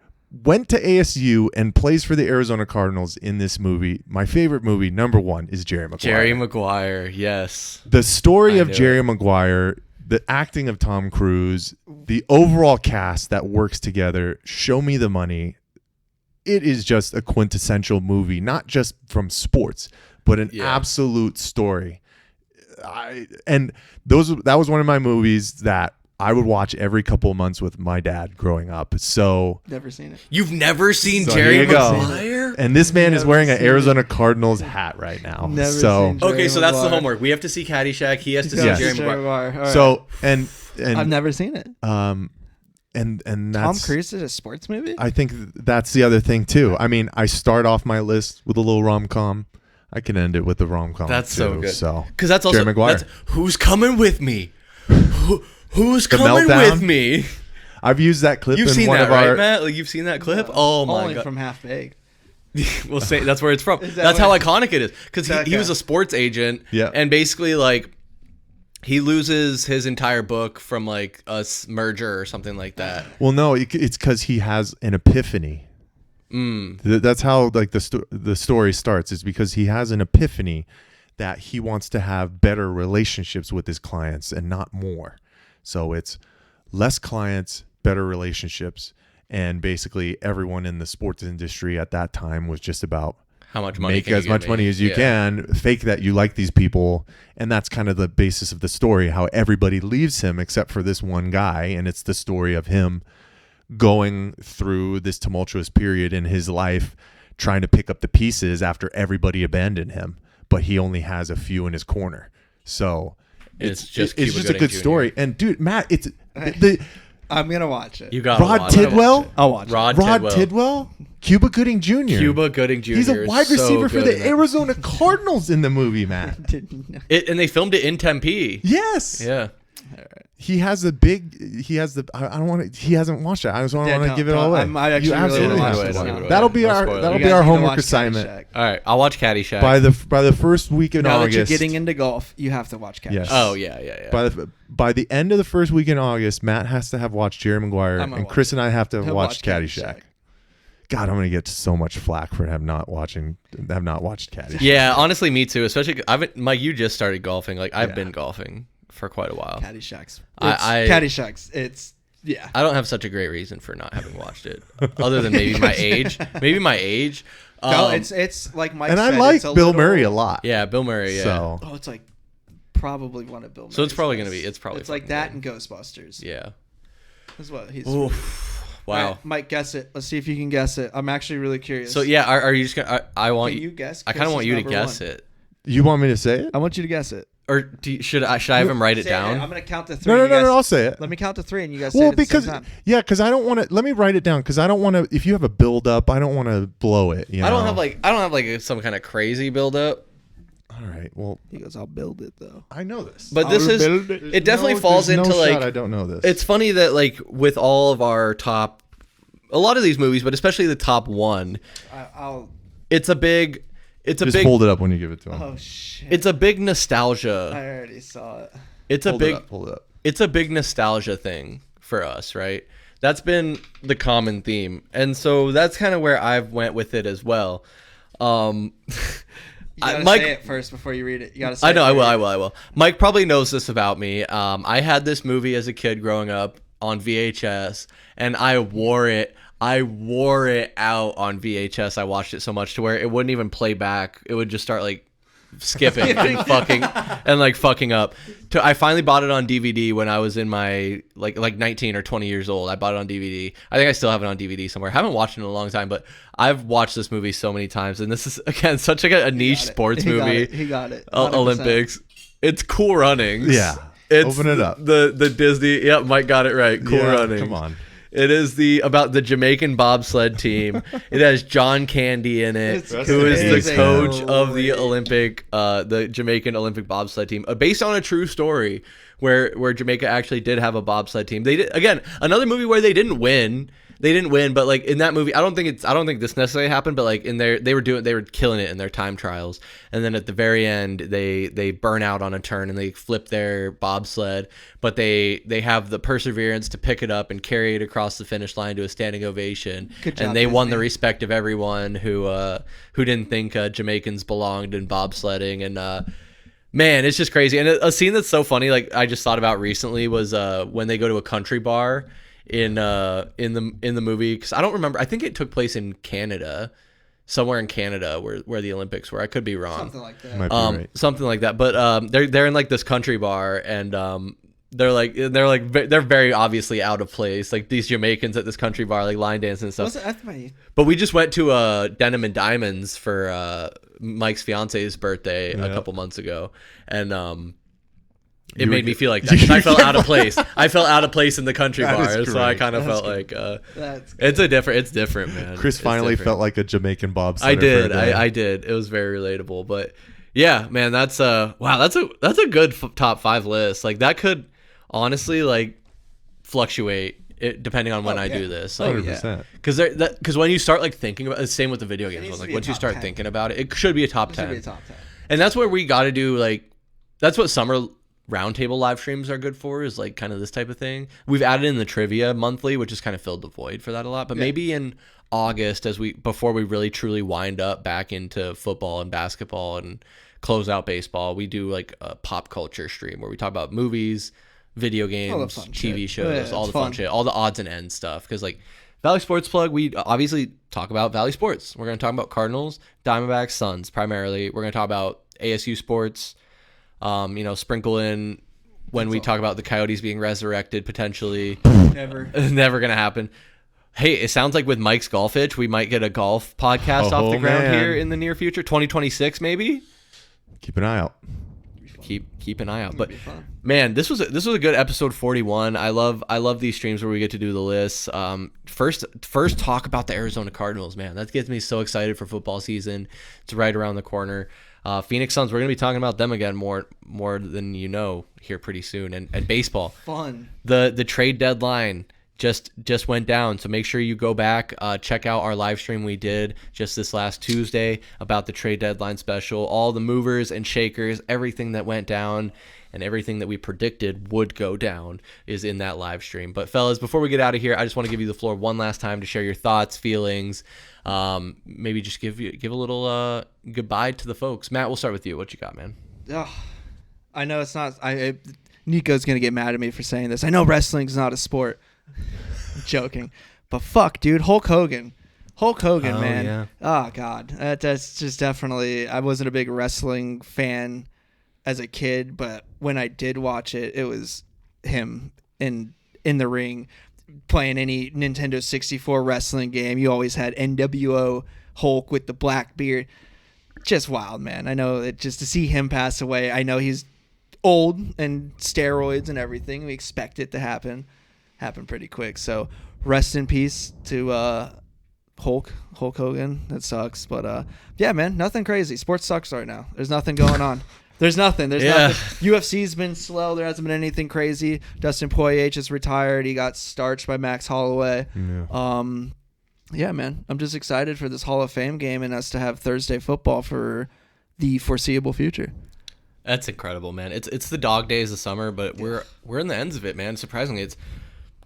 went to ASU and plays for the Arizona Cardinals in this movie. My favorite movie, number one, is Jerry Maguire. Jerry Maguire, yes. The story of Jerry Maguire, the acting of Tom Cruise, the overall cast that works together, Show Me the Money. It is just a quintessential movie, not just from sports, but an absolute story. That was one of my movies that I would watch every couple of months with my dad growing up. So never seen it. You've never seen Jerry Maguire? And this man is wearing an Arizona Cardinals hat right now. Never seen Jerry Okay, so that's the homework. We have to see Caddyshack. He has to see Jerry Maguire. Right. So and I've never seen it. And that's, Tom Cruise is a sports movie? I think that's the other thing too. I mean, I start off my list with a little rom-com. I can end it with the rom-com. That's too, so good. So because that's also Jerry Maguire. Who's coming with me? Who's coming with me? I've used that clip. You've seen that, right, Matt? Like, you've seen that clip? Oh my Only god! From Half Baked. We'll say that's where it's from. That's how iconic it is. Because he was a sports agent. Yeah. And basically, like, he loses his entire book from like a merger or something like that. Well, no, it's because he has an epiphany. That's how like the story starts. Is because he has an epiphany that he wants to have better relationships with his clients and not more. So it's less clients, better relationships, and basically everyone in the sports industry at that time was just about how much money make as much money as you can, fake that you like these people, and that's kind of the basis of the story. How everybody leaves him except for this one guy, and it's the story of him going through this tumultuous period in his life, trying to pick up the pieces after everybody abandoned him, but he only has a few in his corner. So it's just a good story. And dude, Matt, it's I'm gonna watch it. You got Rod Tidwell. I'll watch Rod Tidwell. Cuba Gooding Jr. He's a wide receiver for the Arizona Cardinals in the movie, Matt. And they filmed it in Tempe. Yes. Yeah. All right. He hasn't watched it. I just want to give it all away. You absolutely have to. That'll be our homework assignment. All right, I'll watch Caddyshack. By the first week in August. Now that you're getting into golf, you have to watch Caddyshack. Yes. Oh yeah. By the end of the first week in August, Matt has to have watched Jerry Maguire, and Chris and I have to watch Caddyshack. God, I'm gonna get so much flack for have not watched Caddyshack. Yeah, honestly, me too. Especially, Mike, you just started golfing. Like I've been golfing. for quite a while. Caddyshack's. Caddyshack's. It's yeah. I don't have such a great reason for not having watched it, other than maybe my age. Maybe my age. No, it's like Mike and said. I like Bill Murray a lot. Yeah, Bill Murray. Yeah. So. Oh, it's like probably one of Bill Murray's. So it's probably gonna be. It's probably. It's like that and Ghostbusters. Yeah. That's what he's. Oof. Wow. Right, Mike, guess it. Let's see if you can guess it. I'm actually really curious. So yeah, are you just gonna? I want Can you guess. I kind of want you to guess it. You want me to say it? I want you to guess it. Or should I have him write it down? I'm gonna count to 3. No. I'll say it. Let me count to 3, and you guys say it at the same time. Because I don't want to. Let me write it down because I don't want to. If you have a build up, I don't want to blow it. I don't have like some kind of crazy build up. All right. Well, he goes, "I'll build it though." I know this, but this is it. Definitely falls into like I don't know this. It's funny that like with all of our top, a lot of these movies, but especially the top one, it's a big. Just hold it up when you give it to him. Oh shit! It's a big nostalgia. I already saw it. Hold it up. It's a big nostalgia thing for us, right? That's been the common theme, and so that's kind of where I've went with it as well. You gotta say it first before you read it. You gotta say I know. it. I will. Mike probably knows this about me. I had this movie as a kid growing up on VHS, and I wore it out on VHS. I watched it so much to where it wouldn't even play back. It would just start like skipping and fucking up. I finally bought it on DVD when I was in my like 19 or 20 years old. I bought it on DVD. I think I still have it on DVD somewhere. I haven't watched it in a long time, but I've watched this movie so many times. And this is again such like a niche sports movie. He got it. Olympics. It's Cool Runnings. Yeah. It's Open it up. The Disney. Yep, Mike got it right. Cool Runnings. Come on. It is about the Jamaican bobsled team. It has John Candy in it, who is the coach of the the Jamaican Olympic bobsled team, based on a true story where Jamaica actually did have a bobsled team. They did again another movie where they didn't win. They didn't win, but like in that movie, I don't think this necessarily happened, but like in they were killing it in their time trials, and then at the very end they burn out on a turn and they flip their bobsled, but they have the perseverance to pick it up and carry it across the finish line to a standing ovation. Good job, and they Disney. won the respect of everyone who didn't think Jamaicans belonged in bobsledding, and man, it's just crazy. And a scene that's so funny, like I just thought about recently, was when they go to a country bar in the movie, because I don't remember. I think it took place in Canada, somewhere in Canada where the Olympics were. I could be wrong. Something like that. Might be right. Something like that. But they're in like this country bar, and they're very obviously out of place. Like these Jamaicans at this country bar, like line dancing and stuff. But we just went to Denim and Diamonds for Mike's fiance's birthday a couple months ago, and it made me feel like that 'cause I felt out of place. I felt out of place in the country bar, so I kind of felt like it's different, man. Chris finally felt like a Jamaican bobsledder. I did. I did. It was very relatable, but yeah, man, that's wow, that's a good top 5 list. Like that could honestly like fluctuate depending on when I do this. Like, 100%. Because when you start like thinking about it, same with the video games one. Like once you start 10. Thinking about it, it should be a top 10. Should be a top 10. And that's where we got to do like that's what summer roundtable live streams are good for, is like kind of this type of thing. We've added in the trivia monthly, which has kind of filled the void for that a lot. But maybe in August, before we really truly wind up back into football and basketball and close out baseball, we do like a pop culture stream where we talk about movies, video games, TV shows, all the fun shit, all the odds and ends stuff. Because like Valley Sports Plug, we obviously talk about Valley Sports. We're going to talk about Cardinals, Diamondbacks, Suns primarily. We're going to talk about ASU sports. Sprinkle in when we talk about the Coyotes being resurrected potentially. Never gonna happen. Hey, it sounds like with Mike's Golf Itch, we might get a golf podcast off the ground here in the near future, 2026 maybe. Keep an eye out. Keep an eye out. But man, this was a good episode 41. I love these streams where we get to do the lists. First talk about the Arizona Cardinals, man. That gets me so excited for football season. It's right around the corner. Phoenix Suns, we're going to be talking about them again more than you know here pretty soon. And baseball. Fun. The trade deadline just went down, so make sure you go back, check out our live stream we did just this last Tuesday about the trade deadline special. All the movers and shakers, everything that went down and everything that we predicted would go down is in that live stream. But fellas, before we get out of here, I just want to give you the floor one last time to share your thoughts, feelings, maybe just give a little goodbye to the folks. Matt, we'll start with you. What you got, man? I know it's not. Nico's going to get mad at me for saying this. I know wrestling's not a sport. I'm joking. But fuck, dude. Hulk Hogan, man. Yeah. Oh, God. That's just definitely... I wasn't a big wrestling fan as a kid, but when I did watch it, it was him in the ring playing any Nintendo 64 wrestling game. You always had NWO Hulk with the black beard. Just wild, man. I know that just to see him pass away, I know he's old and steroids and everything. We expect it to happen pretty quick. So rest in peace to Hulk Hogan. That sucks. But yeah, man, nothing crazy. Sports sucks right now. There's nothing going on. There's nothing. UFC's been slow. There hasn't been anything crazy. Dustin Poirier just retired. He got starched by Max Holloway. Yeah, man. I'm just excited for this Hall of Fame game and us to have Thursday football for the foreseeable future. That's incredible, man. It's the dog days of summer, but we're in the ends of it, man. Surprisingly, it's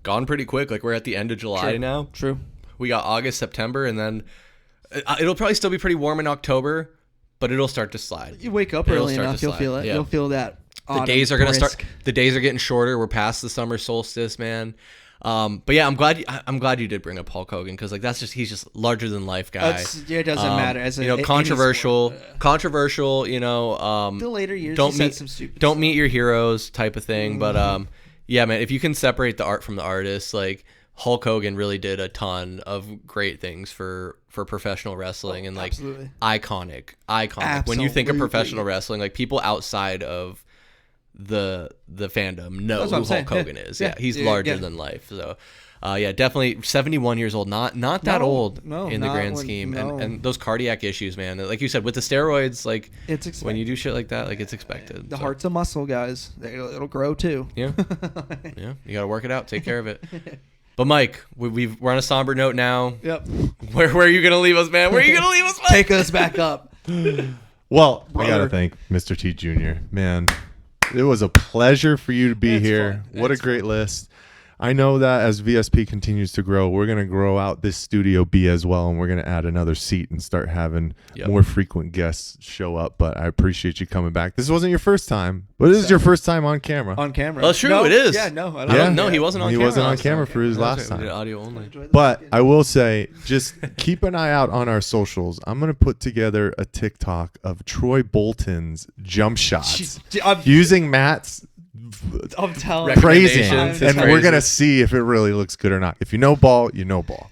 gone pretty quick. Like, we're at the end of July now. True. We got August, September, and then it'll probably still be pretty warm in October. But it'll start to slide. You wake up early enough, you'll feel it. Yeah. You'll feel that. The days are gonna start. The days are getting shorter. We're past the summer solstice, man. But yeah, I'm glad you did bring up Hulk Hogan because like he's just larger than life guy. It doesn't matter. As controversial. The later years, don't meet your heroes type of thing. But yeah, man, if you can separate the art from the artist, like Hulk Hogan really did a ton of great things for professional wrestling and like iconic. Absolutely. When you think of professional wrestling, like people outside of the fandom know who Hulk Hogan is. Yeah, he's larger than life. So yeah, definitely 71 years old, not that old in the grand scheme. And those cardiac issues, man. Like you said, with the steroids, like it's when you do shit like that, like it's expected. The heart's a muscle, guys. It'll grow too. Yeah. Yeah. You gotta work it out, take care of it. But Mike, we're on a somber note now. Yep. Where are you gonna leave us, man? Where are you gonna leave us, Mike? Take us back up. Well, I gotta thank Mr. T Jr. Man, it was a pleasure for you to be here. What a great list. I know that as VSP continues to grow, we're going to grow out this Studio B as well, and we're going to add another seat and start having more frequent guests show up. But I appreciate you coming back. This wasn't your first time, but this is your first time on camera. On camera. Well, that's true. It is. Yeah, no. I don't know. He wasn't on camera. He wasn't on camera for his last time. We did audio only. But I will say, just keep an eye out on our socials. I'm going to put together a TikTok of Troy Bolton's jump shots using Matt's I'm telling praising, and we're gonna see if it really looks good or not. If you know ball, you know ball.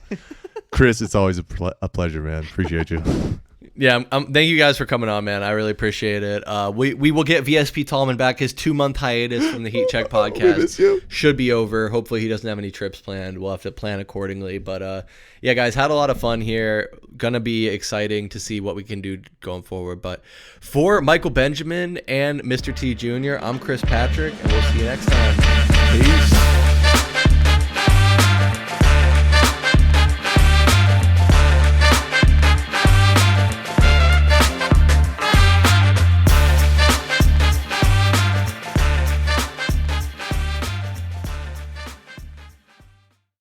Chris, it's always a pleasure, man. Appreciate you. Yeah, thank you guys for coming on, man. I really appreciate it. We will get VSP Tallman back. His 2-month hiatus from the Heat Check podcast should be over. Hopefully he doesn't have any trips planned. We'll have to plan accordingly. But yeah, guys, had a lot of fun here. Gonna be exciting to see what we can do going forward. But for Michael Benjamin and Mr. T Jr., I'm Chris Patrick, and we'll see you next time. Peace.